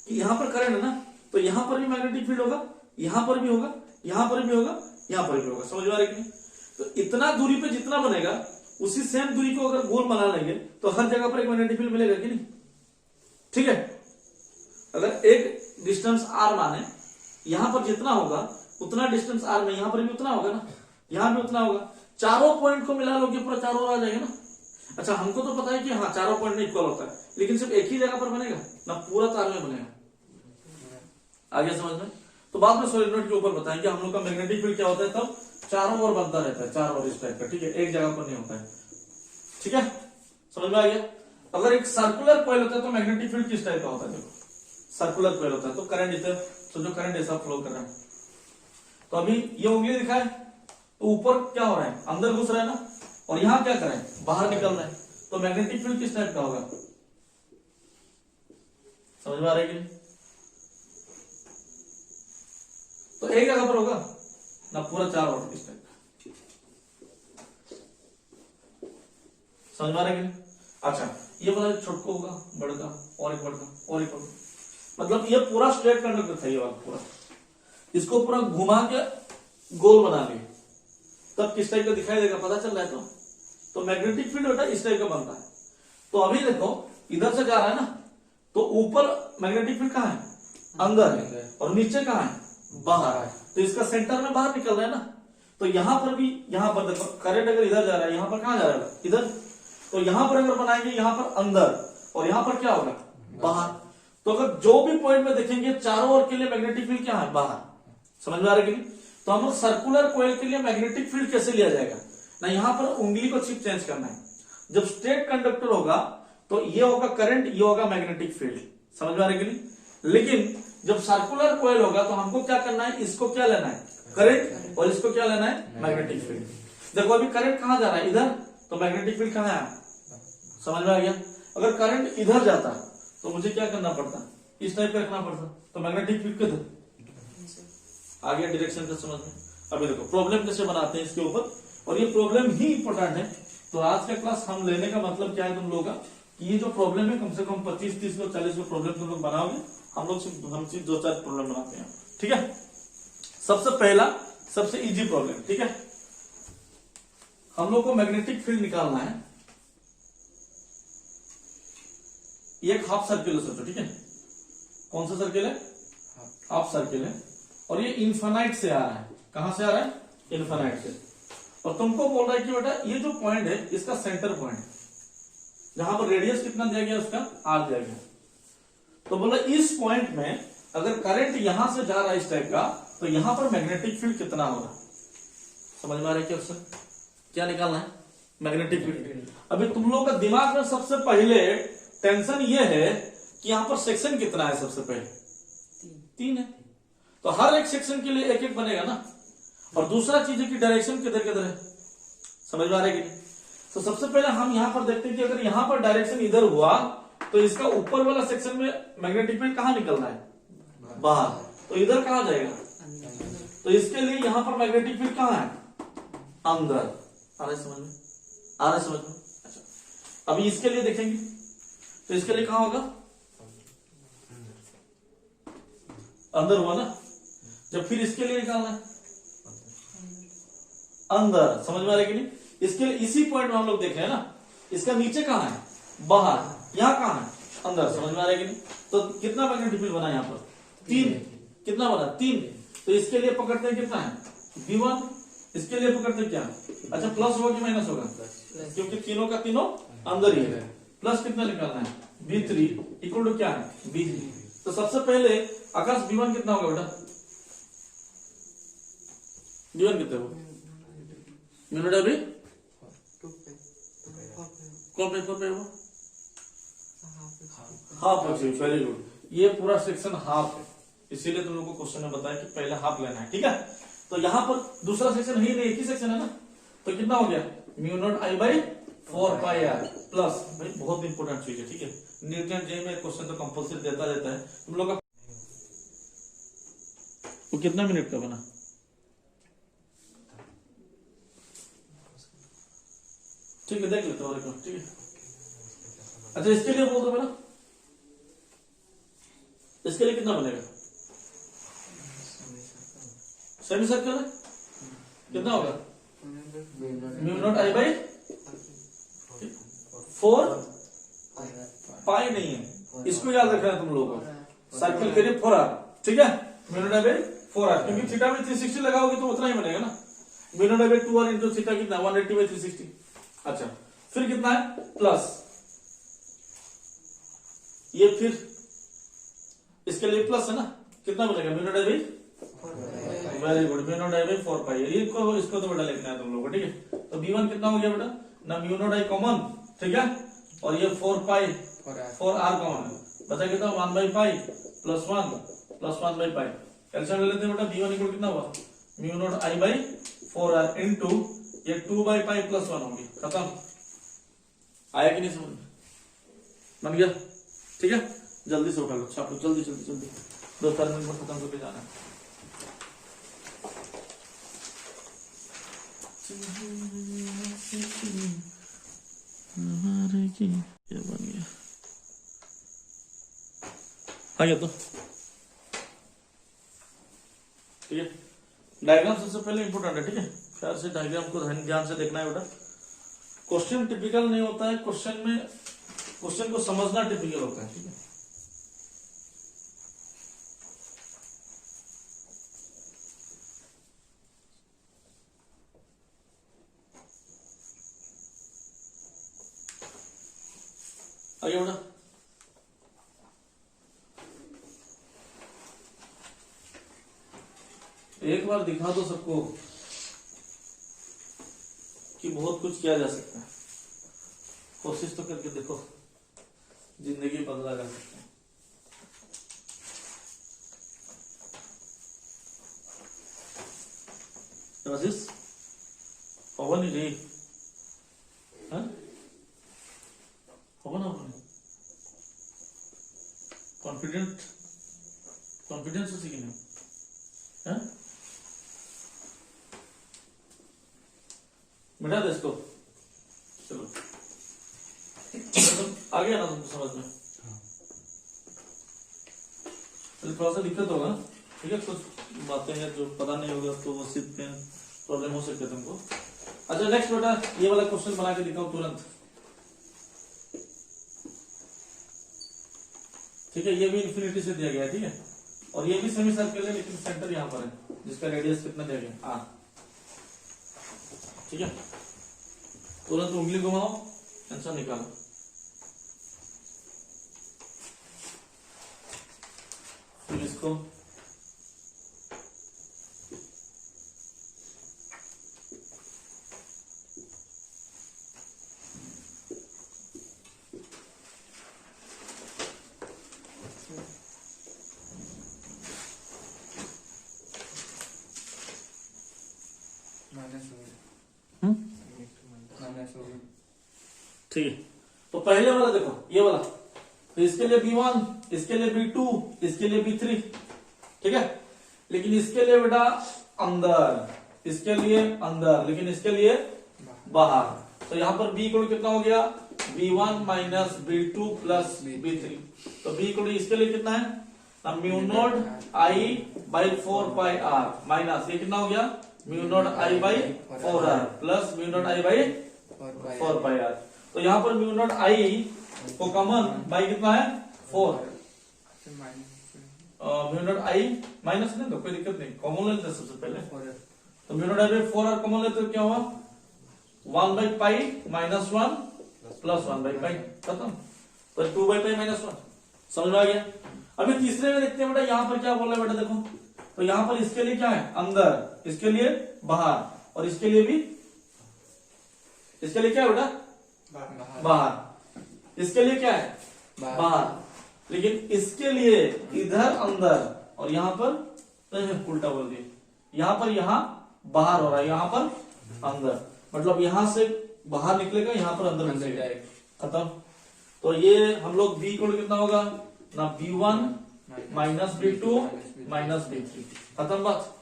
कि यहां पर करंट है ना, तो यहां पर भी मैग्नेटिक फील्ड होगा, यहां पर भी होगा, यहां पर भी होगा, यहां पर भी होगा, समझ में आ रहा है कि नहीं। तो इतना दूरी पे जितना बनेगा उसी सेम दूरी को अगर गोल बना लेंगे तो हर जगह पर एक मैग्नेटिक फील्ड मिलेगा कि नहीं, ठीक है। अगर एक डिस्टेंस r माने यहां पर जितना होगा उतना डिस्टेंस r में यहां पर भी उतना होगा ना, यहां भी उतना होगा, चारों पॉइंट को मिला लोगे पूरा चारों आ जाएगा ना। अच्छा हमको तो पता है कि हाँ चारों पॉइंट में इक्वल होता है, लेकिन सिर्फ एक ही जगह पर बनेगा ना, पूरा तार में बनेगा। आगे समझ में? तो बाद में सोलेनोइड के ऊपर बताएंगे हम लोग का मैग्नेटिक फील्ड क्या होता है, तब चारों ओर बनता रहता है, चारों ओर इस टाइप का, ठीक है, एक जगह पर नहीं होता है। ठीक है, समझ में आ गया? अगर एक सर्कुलर कॉइल होता है तो मैग्नेटिक फील्ड किस टाइप का होता है, देखो सर्कुलर कॉइल होता है तो करंट इधर, तो जो करंट ऐसा फ्लो कर रहा है, तो अभी ये उंगली दिखा है तो ऊपर क्या हो रहा है, अंदर घुस रहा है ना, और यहां क्या कर रहे हैं, बाहर निकल रहा है, तो मैग्नेटिक फील्ड किस टाइप का होगा, समझ में आ रहा है कि नहीं? तो एक जगह पर होगा ना, पूरा चार ओर इस टाइप का, समझ में आ रहा है कि नहीं? अच्छा ये पता है छोटको होगा, बड़का और एक बड़का और एक बड़का, मतलब ये पूरा स्ट्रेट कंडक्टर था ये वाला पूरा, इसको पूरा घुमा के गोल बना लिए, तब किस टाइप का दिखाई देगा पता चल रहा है? तो मैग्नेटिक फील्ड होता है इस टाइप का बनता है। तो अभी देखो इधर से जा रहा है ना, तो ऊपर मैग्नेटिक फील्ड कहाँ है, अंदर है, और नीचे कहाँ है, बाहर है, तो इसका सेंटर में बाहर निकल रहा है ना, तो यहां पर भी, यहां पर देखो करंट अगर इधर जा रहा है, यहां पर कहां जा रहा है, इधर, तो यहां पर अगर बनाएंगे यहां पर अंदर, और यहां पर क्या होगा, बाहर, तो अगर जो भी पॉइंट में देखेंगे चारों ओर के लिए मैग्नेटिक फील्ड क्या है, बाहर, समझ में आ रहा है कि नहीं? तो हम लोग सर्कुलर कॉइल के लिए मैग्नेटिक फील्ड कैसे लिया जाएगा ना, यहां पर उंगली को चिप चेंज करना है, जब स्ट्रेट कंडक्टर होगा तो ये होगा करंट, ये होगा मैग्नेटिक फील्ड, समझ में आ रहा है कि नहीं? लेकिन जब सर्कुलर कॉइल होगा तो हमको क्या करना है, इसको क्या लेना है, करंट, और इसको क्या लेना है, मैग्नेटिक फील्ड। देखो अभी करंट कहां जा रहा है, इधर, तो मैग्नेटिक फील्ड कहां है, समझ में आ गया? अगर करंट इधर जाता तो मुझे क्या करना पड़ता, इस टाइप का रखना पड़ता, तो मैग्नेटिक फील्ड किधर आ गया, डायरेक्शन का समझ में। अभी देखो प्रॉब्लम कैसे बनाते हैं इसके ऊपर, और ये प्रॉब्लम ही इंपॉर्टेंट है। तो आज का क्लास हम लेने का मतलब क्या है तुम लोग का, कि ये जो प्रॉब्लम है कम से कम 25, 30 और 40 प्रॉब्लम तुम लोग बनाओगे, हम सिर्फ 2-4 प्रॉब्लम बनाते हैं, ठीक है? सबसे पहला सबसे इजी प्रॉब्लम, ठीक है, हम लोग को मैग्नेटिक फील्ड निकालना है, एक हाफ सर्किल सोचो, ठीक है, कौन सा सर्किल है, हाफ सर्किल है, और ये इन्फिनाइट से आ रहा है, कहां से आ रहा है, इन्फिनाइट से, और तुमको बोल रहा है कि बेटा ये जो पॉइंट है इसका सेंटर पॉइंट, जहां पर रेडियस कितना दिया गया उसका r दिया गया, तो बोला इस पॉइंट में अगर करंट यहां से जा रहा है इस टाइप का, तो यहां पर मैग्नेटिक फील्ड कितना होगा, समझ में आ रहा है क्या? क्वेश्चन क्या निकालना है, मैग्नेटिक फील्ड। अभी तुम लोग का दिमाग में सबसे पहले टेंशन ये है कि यहां पर सेक्शन कितना है, सबसे पहले 3 है, तो हर एक सेक्शन के लिए एक एक बनेगा ना, और दूसरा चीज है कि डायरेक्शन किधर किधर है, समझ में आ रहा है कि नहीं? तो सबसे पहले हम यहां पर देखते हैं कि अगर यहां पर डायरेक्शन इधर हुआ तो इसका ऊपर वाला सेक्शन में मैग्नेटिक फील्ड कहां निकलना है, बाहर, तो इधर कहां जाएगा, तो इसके लिए यहां पर मैग्नेटिक फील्ड कहां है, अंदर। आ रहा है समझ में, आ रहा है समझ में? अच्छा अभी इसके लिए देखेंगे, तो इसके लिए कहां होगा, अंदर हुआ ना, जब फिर इसके लिए निकालना है अंदर, समझ में आ रहा है कि नहीं? इसके लिए इसी पॉइंट में हम लोग देख रहे हैं ना, इसका नीचे कहां है, बाहर, यहां कहां है, अंदर, समझ में आ रहा है कि नहीं? तो कितना मैग्नेटिक फील्ड बना यहां पर, 3, कितना बना 3, तो इसके लिए पकड़ते हैं कितना है, V1, इसके लिए पकड़ते हैं क्या, अच्छा प्लस होगा कि माइनस होगा, क्योंकि तीनों का तीनों अंदर ही है, प्लस कितना निकालना है, V3 इक्वल टू क्या है, V3। तो सबसे पहले आकाश V1 कितना होगा बेटा, V1 कितना होगा, मिनट अभी कौन पेपर पे वो हाफ है, वेरी गुड, ये पूरा सेक्शन हाफ है, इसीलिए तुम लोगों को क्वेश्चन में बताया कि पहले हाफ लेना है, ठीक है? तो यहां पर दूसरा सेक्शन ही नहीं, एक ही सेक्शन है ना, तो कितना हो गया, μ0I/4πr प्लस, भाई बहुत इंपॉर्टेंट चीज है, ठीक है, नीट एंड जे में क्वेश्चन तो कंपल्सरी देता रहता है तुम लोग का। वो कितना मिनट का बना, ठीक है देख लेते हो, ठीक है। अच्छा इसके लिए बोल दो मेरा, इसके लिए कितना बनेगा, सेमी सर्कल है, कितना होगा, μ0I/4 पाई नहीं है, इसको याद रखना है तुम लोगों को, सर्कल के लिए 4r, ठीक है, म्यू नॉट बाई 4r, क्योंकि थीटा में 360 लगाओगे तो उतना ही बनेगा ना, mu naught by 2r into theta कितना 180 बाई 360। अच्छा फिर कितना है प्लस ये, फिर इसके लिए प्लस है ना, कितना बनेगा mu naught by, very good, mu naught by 4 पाई, इसको तो बेटा लिखना है तुम लोगों को, ठीक है। तो b1 कितना हो गया बेटा ना, म्यू नॉट आई कॉमन, ठीक है, और ये 4 पाई 4r कॉमन है, बचा कितना 1 by pi plus 1 by pi, calcium ले लेते हैं बेटा, b1 इक्वल कितना हुआ mu not I by 4r into ये 2 बाई पाई प्लस 1 होगी, खत्म। आया कि नहीं समझ में, बन गया, ठीक है, जल्दी से उठा लो छाप लो, जल्दी जल्दी जल्दी, 2-4 मिनट में खत्म करके जाना है। ये बन गया, आ गया तो ठीक है। डायग्राम सबसे पहले इंपोर्टेंट है, ठीक है, प्यार से डायग्राम को ध्यान से देखना है बेटा। क्वेश्चन टिपिकल नहीं होता है, क्वेश्चन को समझना टिपिकल होता है, ठीक है। आगे बेटा, एक बार दिखा दो सबको कि बहुत कुछ किया जा सकता है, कोशिश तो करके देखो, जिंदगी बदला जा सकता है। होगा नहीं जी, होगा ना, कॉन्फिडेंस उसी की नहीं है, मिटा दे इसको, चलो आ गया ना तुमको समझ में, थोड़ा सा दिक्कत होगा, ठीक है, कुछ बातें हैं जो पता नहीं होगा तो वो सिर्फ प्रॉब्लम हो सकते है तुमको। अच्छा नेक्स्ट बेटा, ये वाला क्वेश्चन बना के दिखाओ तुरंत, ठीक है, ये भी इन्फिनिटी से दिया गया है, ठीक है, और ये भी सेमी सर्कल है लेकिन सेंटर यहाँ पर है, जिसका रेडियस कितना दिया गया r, ठीक है। तुरंत उंगली घुमाओ, आंसर निकालो, फिर इसको ठीक है। तो पहले वाला देखो, ये वाला, तो इसके लिए b1, इसके लिए b2, इसके लिए b3, ठीक है, लेकिन इसके लिए बेटा अंदर, इसके लिए अंदर, लेकिन इसके लिए बाहर, तो यहां पर b इक्वल कितना हो गया b1 minus b2 plus b3, तो b इक्वल इसके लिए कितना है mu not I by 4 pi r minus ये कितना हो गया mu not I by 4r plus mu not I by 4 pi r, तो यहाँ पर म्यू नॉट आई को कॉमन बाई कितना है 4, म्यू नॉट आई माइनस नहीं तो कोई दिक्कत नहीं, कॉमन लेते हैं सबसे पहले, तो mu not I by 4r common लेते तो क्या हुआ 1 by pi minus 1 plus 1 by pi, खत्म, तो 2 बाई पाई माइनस 1, समझ में आ गया। अभी तीसरे में देखते हैं बेटा, यहाँ पर क्या बोल रहा है बेटा, देखो तो यहाँ पर इसके लिए क्या है अंदर, इसके लिए बाहर, और इसके लिए भी, इसके लिए क्या है बेटा बाहर, इसके लिए क्या है बाहर, लेकिन इसके लिए इधर अंदर, और यहाँ पर उल्टा बोल दिया, यहाँ पर यहाँ बाहर हो रहा है, यहाँ पर अंदर, मतलब यहाँ से बाहर निकलेगा, यहाँ पर अंदर जाएगा, खत्म। तो ये हम लोग b को कितना होगा ना b1 minus b2 minus b3, खत्म बात,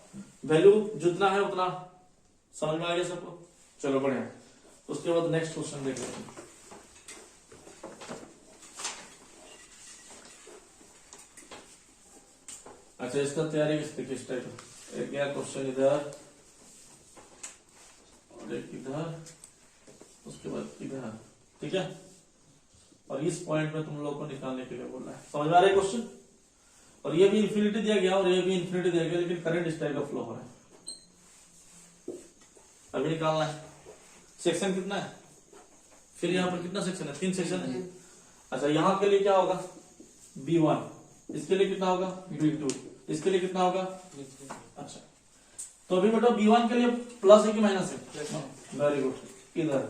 वैल्यू जितना है उतना, समझ में आ गया सबको, चलो बढ़िया। उसके बाद नेक्स्ट क्वेश्चन देख लेते हैं। अच्छा इसका तैयारी किस टाइप, एक गया क्वेश्चन इधर और एक इधर, उसके बाद इधर, ठीक है, और इस पॉइंट में तुम लोग को निकालने के लिए बोल रहा है, समझ में आ रहा है क्वेश्चन। और ये भी इन्फिनिटी दिया गया और ये भी इन्फिनिटी दिया गया, लेकिन करंट इस टाइप का फ्लो हो रहा है। अभी निकालना है सेक्शन कितना है, फिर यहाँ पर कितना सेक्शन है, 3 सेक्शन है। अच्छा यहाँ के लिए क्या होगा, B1, इसके लिए कितना होगा B2, इसके लिए कितना होगा। अच्छा तो अभी बेटा B1 के लिए प्लस है कि माइनस है, वेरी गुड, इधर,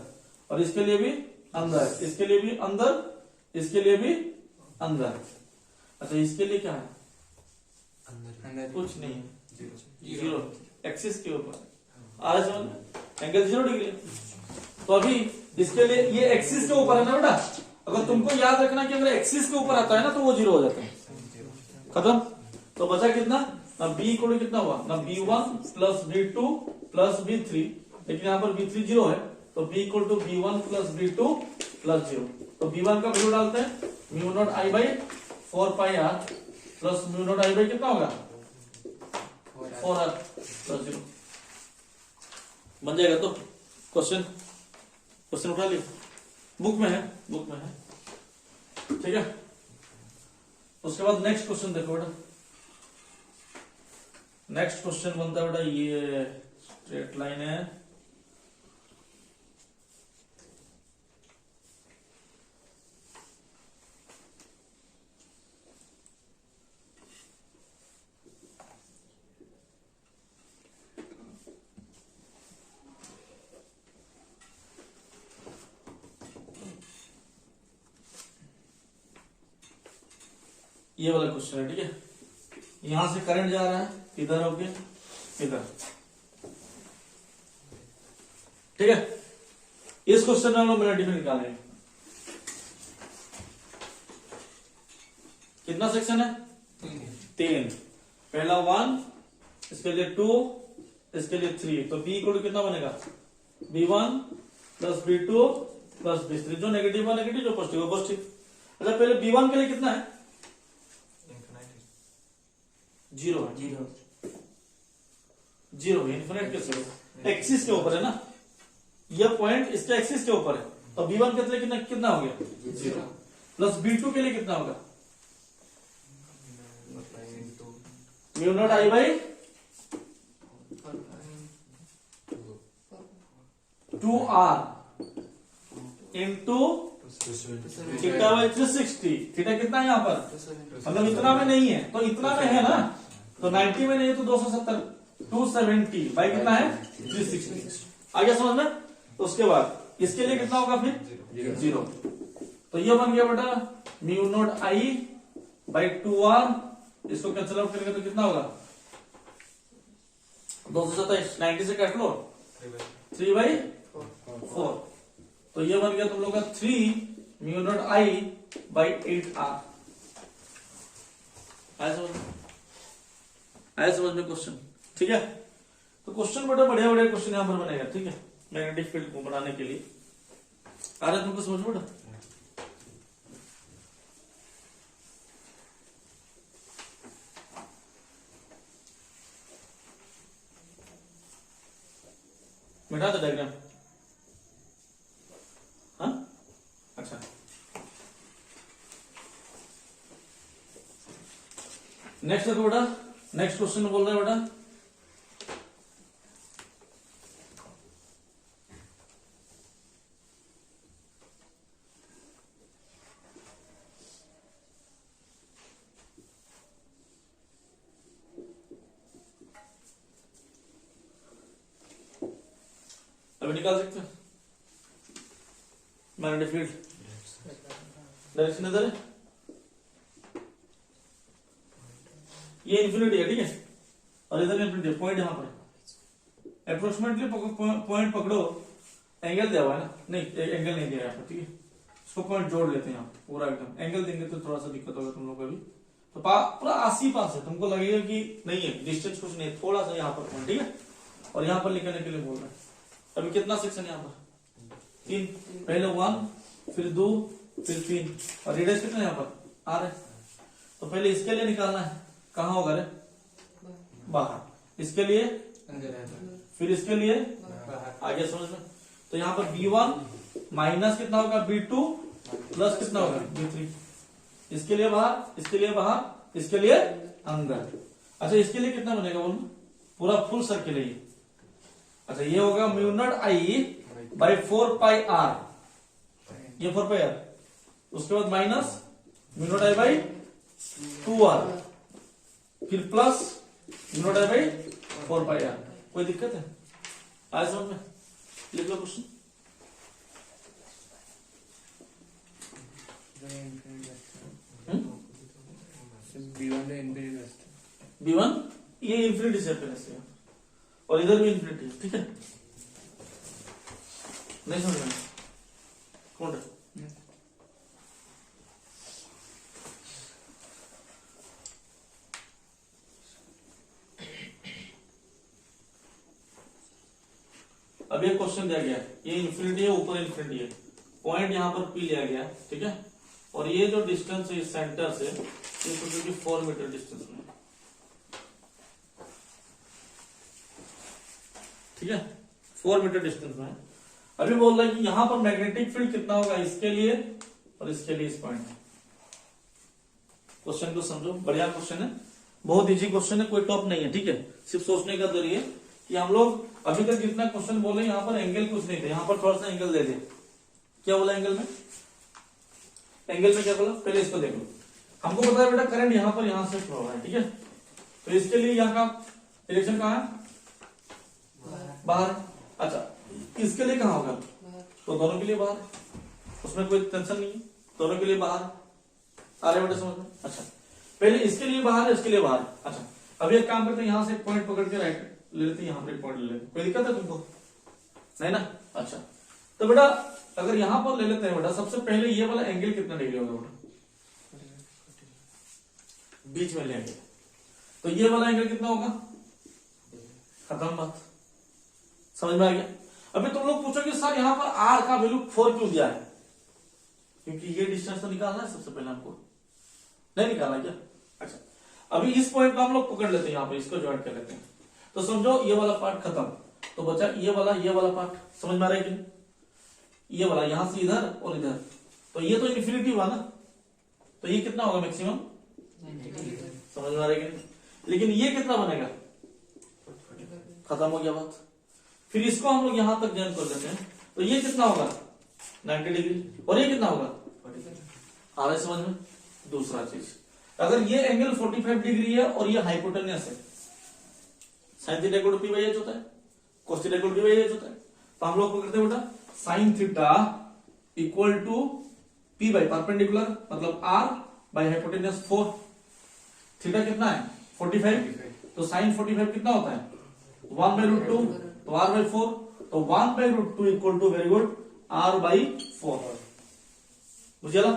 और इसके लिए भी अंदर, इसके लिए भी अंदर, इसके लिए भी अंदर। अच्छा इसके लिए क्या है, अंदर कुछ नहीं है, जीरो, एक्सिस के ऊपर आ रहा समझ में, एंगल 0 डिग्री। तो अभी इसके लिए ये एक्सिस के ऊपर है ना बेटा, अगर तुमको याद रखना कि अगर एक्सिस के ऊपर आता है ना तो वो 0 हो जाता है, खत्म। तो बचा कितना, ना B इक्वल कितना हुआ, ना B1 plus B2 plus B3, लेकिन यहाँ पर B3 0 है, तो B equal to B1 plus B2 plus 0। तो B1 का वैल्यू डालते हैं, mu not I by 4 pi R plus mu not I by कितना होगा 4R प्लस 0, बन जाएगा। तो क्वेश्चन उठा लिया, बुक में है, बुक में है, ठीक है। उसके बाद नेक्स्ट क्वेश्चन देखो बेटा, नेक्स्ट क्वेश्चन बनता है बेटा, ये स्ट्रेट लाइन है, ये वाला क्वेश्चन है, ठीक है। यहां से करंट जा रहा है इधर होके इधर, ठीक है। इस क्वेश्चन में हम लोग मैग्नेटिक फील्ड निकालेंगे। कितना सेक्शन है, 3, पहला 1, इसके लिए 2, इसके लिए 3, तो B इक्वल कितना बनेगा, B1 plus B2 plus B3, जो नेगेटिव है नेगेटिव, जो पॉजिटिव है पॉजिटिव। अच्छा पहले B1 के लिए कितना है, 0 है, 0 है, इन्फिनिट कैसे होगा, एक्सिस के ऊपर है ना, यह पॉइंट इसके एक्सिस के ऊपर है, तो B1 के लिए कितना हो गया 0, प्लस B2 के लिए कितना होगा mu not I by 2R into theta by 360। Theta कितना है यहाँ पर, मतलब इतना में नहीं है तो इतना में है ना, तो 90 में नहीं है तो 270, 270 बाई कितना है 360। आगे समझ में। तो उसके बाद इसके लिए कितना होगा फिर 0, तो ये बन गया बेटा mu not I by 2R, इसको कैंसिल आउट करेंगे तो कितना होगा 227, 90 से काट लो 3/4, तो ये बन गया तुम लोग का 3 mu not I by 8R। आया समझ में क्वेश्चन, ठीक है। तो क्वेश्चन बड़ा बढ़िया बढ़िया क्वेश्चन यहां पर बनेगा, ठीक है, मैग्नेटिक फील्ड को बनाने के लिए। आ रहा है तुमको समझ बेटा, मिटा दो डायग्राम, हाँ अच्छा। नेक्स्ट देखो बेटा, नेक्स्ट क्वेश्चन बोल रहे हैं बेटा, अभी निकाल सकते हो मैग्नेटिक फील्ड, डायरेक्शन इधर है, ये इन्फिनिटी है, ठीक है, और इधर इन्फिनिटी है, पॉइंट यहां पर अप्रोक्सीमेटली पॉइंट पकड़ो, एंगल दिया हुआ है ना, नहीं एंगल नहीं दिया यहाँ पर, ठीक है, इसको पॉइंट जोड़ लेते हैं यहाँ पूरा एकदम, एंगल देंगे तो थोड़ा सा दिक्कत होगा तुम लोग को भी, तो पूरा 80 पास है, तुमको लगेगा कि नहीं है डिस्टेंस कुछ नहीं, थोड़ा सा यहाँ पर पॉइंट, ठीक है, और यहाँ पर लिखने के लिए बोल रहा है। अभी कितना सेक्शन है यहाँ पर 3, पहले 1 फिर 2 फिर 3, और रेडियस कितना यहाँ पर R है, तो पहले इसके लिए निकालना है, कहाँ होगा रे बाहर, इसके लिए फिर इसके लिए आगे समझ में। तो यहाँ पर B1 माइनस कितना होगा B2 प्लस कितना होगा B3, इसके लिए बाहर, इसके लिए बाहर, इसके लिए अंदर। अच्छा इसके लिए कितना बनेगा बोलो, पूरा फुल सर्किल है ये। अच्छा ये होगा mu not I by 4πr, ये 4πr, उसके बाद minus mu naught I by 2r, फिर plus mu not I by 4πr। कोई दिक्कत है आज समझ में? लिख लो क्वेश्चन। B1 ये इंफिनिटी से पहले से और इधर भी इंफिनिटी है, ठीक है? नहीं समझ में कौन है? अब ये क्वेश्चन दिया गया, ये इंफिनिटी है, ऊपर इंफिनिटी है, पॉइंट यहां पर P लिया गया, ठीक है? और ये जो डिस्टेंस है इस सेंटर से, ये सोचो कि 4 मीटर डिस्टेंस में, ठीक है? 4 मीटर डिस्टेंस में। अभी बोल रहा है कि यहां पर मैग्नेटिक फील्ड कितना होगा इसके लिए और इसके लिए इस पॉइंट। क्वेश्चन को समझो, बढ़िया क्वेश्चन है, बहुत इजी क्वेश्चन है, कोई टॉप नहीं है, ठीक है? सिर्फ सोचने का जरिए कि हम लोग अभी तक जितना क्वेश्चन बोले यहाँ पर एंगल कुछ नहीं थे, यहाँ पर थोड़ा सा एंगल दे दे। क्या बोला एंगल में? एंगल में क्या बोला पहले इसको देखो। हमको पता है बेटा करंट यहाँ पर यहां से फ्लो हो रहा है, ठीक है? तो इसके लिए यहाँ का डायरेक्शन कहाँ है? बाहर। अच्छा इसके लिए कहाँ होगा? तो दोनों के लिए बाहर, उसमें कोई टेंशन नहीं है, दोनों के लिए बाहर। आ रहे बेटा समझ में? अच्छा पहले इसके लिए बाहर है, इसके लिए बाहर। अच्छा अभी एक काम करते हैं, यहां से एक पॉइंट पकड़ के राइट ले लेते हैं, यहां पर एक पॉइंट ले लेते हैं, कोई दिक्कत है तुमको? नहीं ना? अच्छा तो बेटा अगर यहां पर ले लेते हैं बेटा, सबसे पहले ये वाला एंगल कितना डिग्री होगा बेटा? बीच में लेंगे तो ये वाला एंगल कितना होगा? खत्म बात, समझ में आ गया? अभी तुम लोग पूछोगे सर यहाँ पर r का वैल्यू 4 क्यों दिया है? क्योंकि ये डिस्टेंस तो निकालना है सबसे पहले हमको, नहीं निकालना क्या? अच्छा अभी इस पॉइंट को हम लोग पकड़ लेते हैं, यहाँ पे इसको ज्वाइन कर लेते हैं, तो समझो ये वाला पार्ट खत्म, तो बचा ये वाला पार्ट। समझ में आ रहा है कि ये वाला यहां से इधर और इधर, तो ये तो इन्फिनिटी हुआ ना, तो ये कितना होगा मैक्सिमम? समझ में आ रहा है कि? लेकिन ये कितना बनेगा? खत्म हो गया बात। फिर इसको हम लोग यहां तक ज्वाइन कर देते हैं, तो ये कितना होगा? 90 डिग्री, और ये कितना होगा? आ रहा है समझ में? दूसरा चीज, अगर ये एंगल 45 डिग्री है और ये हाइपोटेन्यूस है, sine theta equal to P by H होता है, cos theta equal to P by H होता है, तो हम लोग पकड़ते हैं बेटा sine theta equal to P by perpendicular मतलब r बाई हाइपोटेन्यूस 4। थीटा कितना है? 45, तो साइन 45 कितना होता है? 1/√2, तो r/4, तो 1/√2 equal to very good r/4। बुझे ना?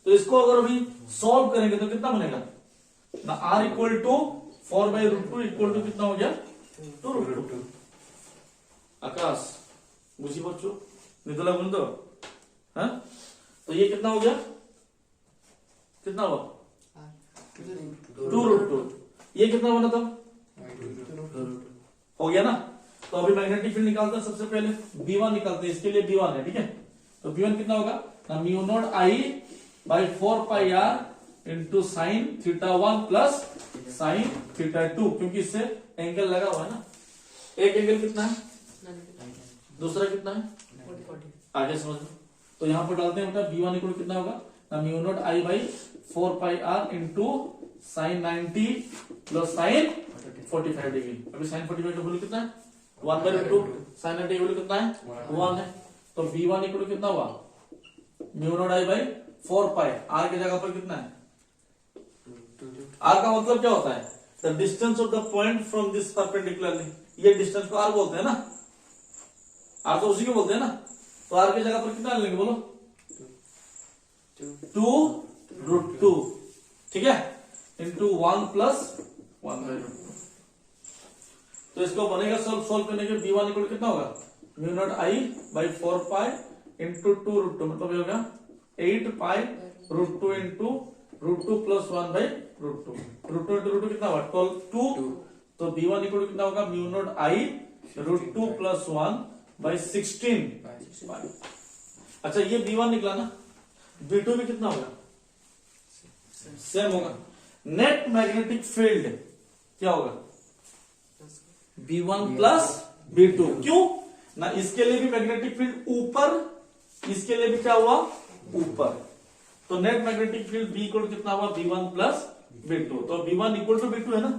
तो इसको अगर अभी सॉल्व करेंगे तो कितना बनेगा ना? r equal to 4/√2 equal to कितना हो गया? 2√2। आकाश बुझी बच्चों, नितला बोल दो, हाँ? तो ये कितना हो गया? कितना हुआ? 2√2। ये कितना बना था? हो गया ना? तो अभी मैग्नेटिक फील्ड निकालते हैं, सबसे पहले B1 निकालते हैं, इसके लिए B1 है, ठीक है? तो B1 कितना होगा? Mu not I by 4πr into sine theta 1 plus sine theta 2, क्योंकि इससे एंगल लगा हुआ है ना। एक एंगल कितना है, दूसरा कितना है, आगे समझ लो। तो यहां पर डालते हैं बेटा B1 इक्वल कितना होगा? Mu not I by 4πr into sine 90 plus sign 45 degree. अभी साइन 45 का वैल्यू कितना है? 1/2। साइन 90 का वैल्यू कितना है? 1 है। तो B1 इक्वल कितना हुआ? Mu not I by 4π, r की जगह पर कितना है? r का मतलब क्या होता है? The distance of the point from this perpendicularly, ये डिस्टेंस को r बोलते हैं ना, r तो उसी को बोलते हैं ना। तो r की जगह पर कितना लेंगे बोलो? 2√2, ठीक है, इंटू 1 प्लस 1/√2। तो इसको बनेगा सोल्व करने के B1 इक्वल कितना होगा? Mu not I by 4π into 2√2, मतलब ये होगा 8π√2 इंटू √2 प्लस 1/√2। √2 इंटू √2 कितना हुआ? 2। तो B1 इक्वल कितना होगा? Mu not I √2 plus 1/16। अच्छा ये B1 निकला ना, B2 भी कितना होगा? सेम होगा। नेट मैग्नेटिक फील्ड क्या होगा, V1 प्लस V2। क्यों ना, इसके लिए भी मैग्नेटिक फील्ड ऊपर, इसके लिए भी क्या हुआ ऊपर, तो net magnetic field B equal कितना हुआ, V1 प्लस V2। तो V1 इक्वल टू V2 है ना,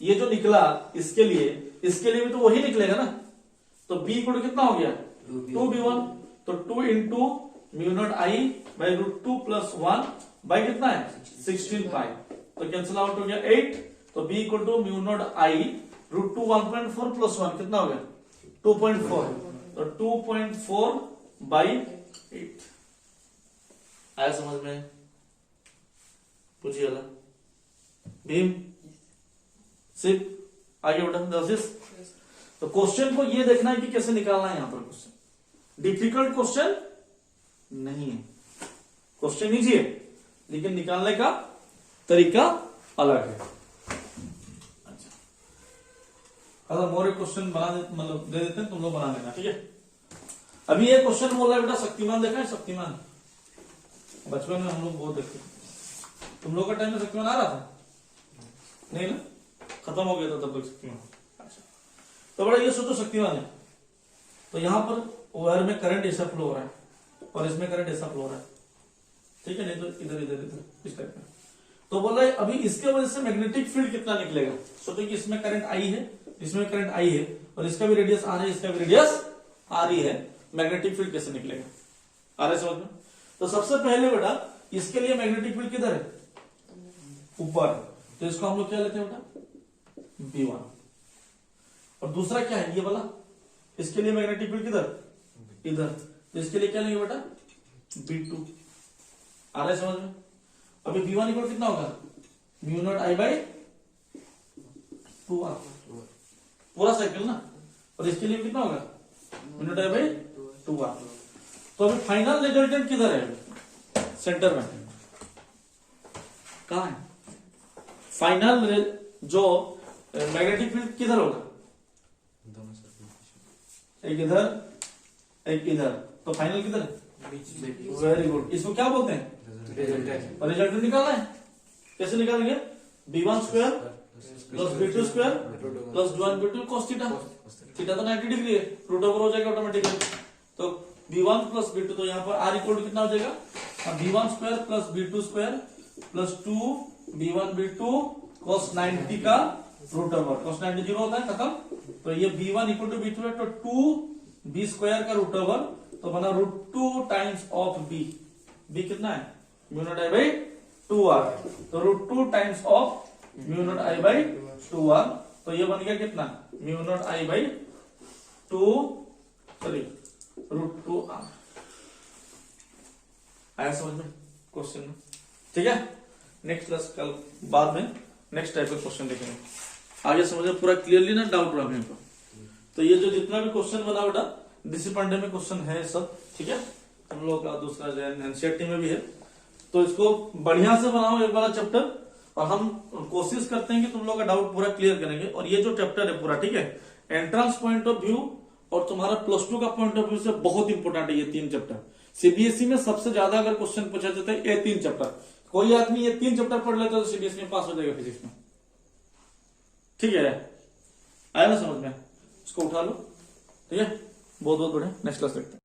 ये जो निकला इसके लिए भी तो वही निकलेगा ना, तो B इक्वल कितना हो गया 2V1, तो 2 into mu not I by root 2 plus 1 by कितना है 16 पाई, तो कैंसिल आउट हो गया 8, तो B equal to mu not I root 2 1.4 plus 1 कितना हो गया 2.4, तो 2.4 बाई 8। आया समझ में, पूछिए भीम सिर्फ आगे बेटा 10। तो क्वेश्चन को ये देखना है कि कैसे निकालना है, यहां पर क्वेश्चन डिफिकल्ट क्वेश्चन नहीं है, क्वेश्चन इजी है लेकिन निकालने का तरीका अलग है। अच्छा, अगर मोर क्वेश्चन बना मतलब दे देते हैं, तुम लोग बना देना, ठीक है। अभी ये क्वेश्चन बोल रहा है बेटा शक्तिमान, देखा है शक्तिमान, बचपन में हम लोग बहुत देखते, तुम लोग का टाइम में शक्तिमान आ रहा था नहीं ना, खत्म हो गया था तब तक शक्तिमान। अच्छा, तो बड़ा ये सोचो शक्तिमान है, तो यहां पर वायर में करंट ऐसा फ्लो हो रहा है और इसमें करंट ऐसा फ्लो हो रहा है, ठीक है, नहीं तो इधर इधर इधर इस टाइप में। तो बोल रहा है अभी इसके वजह से मैग्नेटिक फील्ड कितना निकलेगा, सोचो कि इसमें करंट आई है, इसमें करंट आई है और इसका भी रेडियस आर है, इसका भी रेडियस आर ही है, मैग्नेटिक फील्ड कैसे निकलेगा, आ रहा है समझ में। तो सबसे पहले बेटा इसके लिए मैग्नेटिक फील्ड किधर है, ऊपर, तो इसको हम लोग क्या लेते हैं बेटा V1, और दूसरा क्या है ये वाला, इसके लिए मैग्नेटिक फील्ड किधर इधर, तो इसके लिए क्या लेंगे बेटा V2, आ रहा है समझ में। अभी V1 इक्वल कितना होगा mu not I by 2r, पूरा साइकिल ना, और इसके लिए कितना होगा mu not I by 2r। तो अभी फाइनल रिजल्टेंट किधर है, सेंटर में, कहां है फाइनल जो मैग्नेटिक फील्ड किधर होगा, एक इधर एक इधर, तो फाइनल किधर है, वेरी गुड। इसको क्या बोलते हैं रिजल्टेंट निकालना है, कैसे निकालेंगे B1 square plus B2 square plus B1 B2 cos theta, theta तो 90 डिग्री है, रूट ओवर हो जाएगा ऑटोमेटिकली, तो B1 प्लस B2, तो यहाँ पर R इक्वल कितना हो जाएगा, B1 square plus B2 square plus 2 B1 B2 cos 90 का रूट ओवर, cos 90 जीरो होता है खत्म, तो ये B1 इक्वल टू B2 है, तो 2 B स्क्वायर का रूट ओवर, तो बना रूट 2 टाइम्स ऑफ B कितना है mu not I by 2r, तो root 2 times of mu not I by 2r, तो ये बन गया कितना mu not I by 2 sorry root 2r। आया समझ में क्वेश्चन में, ठीक है। नेक्स्ट क्लास कल बाद में नेक्स्ट टाइप का क्वेश्चन देखेंगे, आगे समझ में पूरा क्लियरली ना डाउट रहा मेरे को। तो ये जो जितना भी क्वेश्चन बना बेटा डीसी पांडे में क्वेश्चन है सब, ठीक है, हम लोग का दूसरा जो एनसीईआरटी में भी है, तो इसको बढ़िया से बनाओ एक वाला चैप्टर, और हम कोशिश करते हैं कि तुम लोग का डाउट पूरा क्लियर करेंगे। और ये जो चैप्टर है पूरा, ठीक है, एंट्रेंस पॉइंट ऑफ व्यू और तुम्हारा प्लस 2 का पॉइंट ऑफ व्यू से बहुत इंपॉर्टेंट है ये 3 चैप्टर। सीबीएसई में सबसे ज्यादा अगर क्वेश्चन पूछा जाता है ये 3 चैप्टर, कोई आदमी ये 3 चैप्टर पढ़ लेता है तो सीबीएसई में पास हो जाएगा फिजिक्स में, ठीक है। आया ना समझ में, इसको उठा लो, ठीक है, बहुत बहुत बढ़िया। नेक्स्ट क्लास देखते हैं।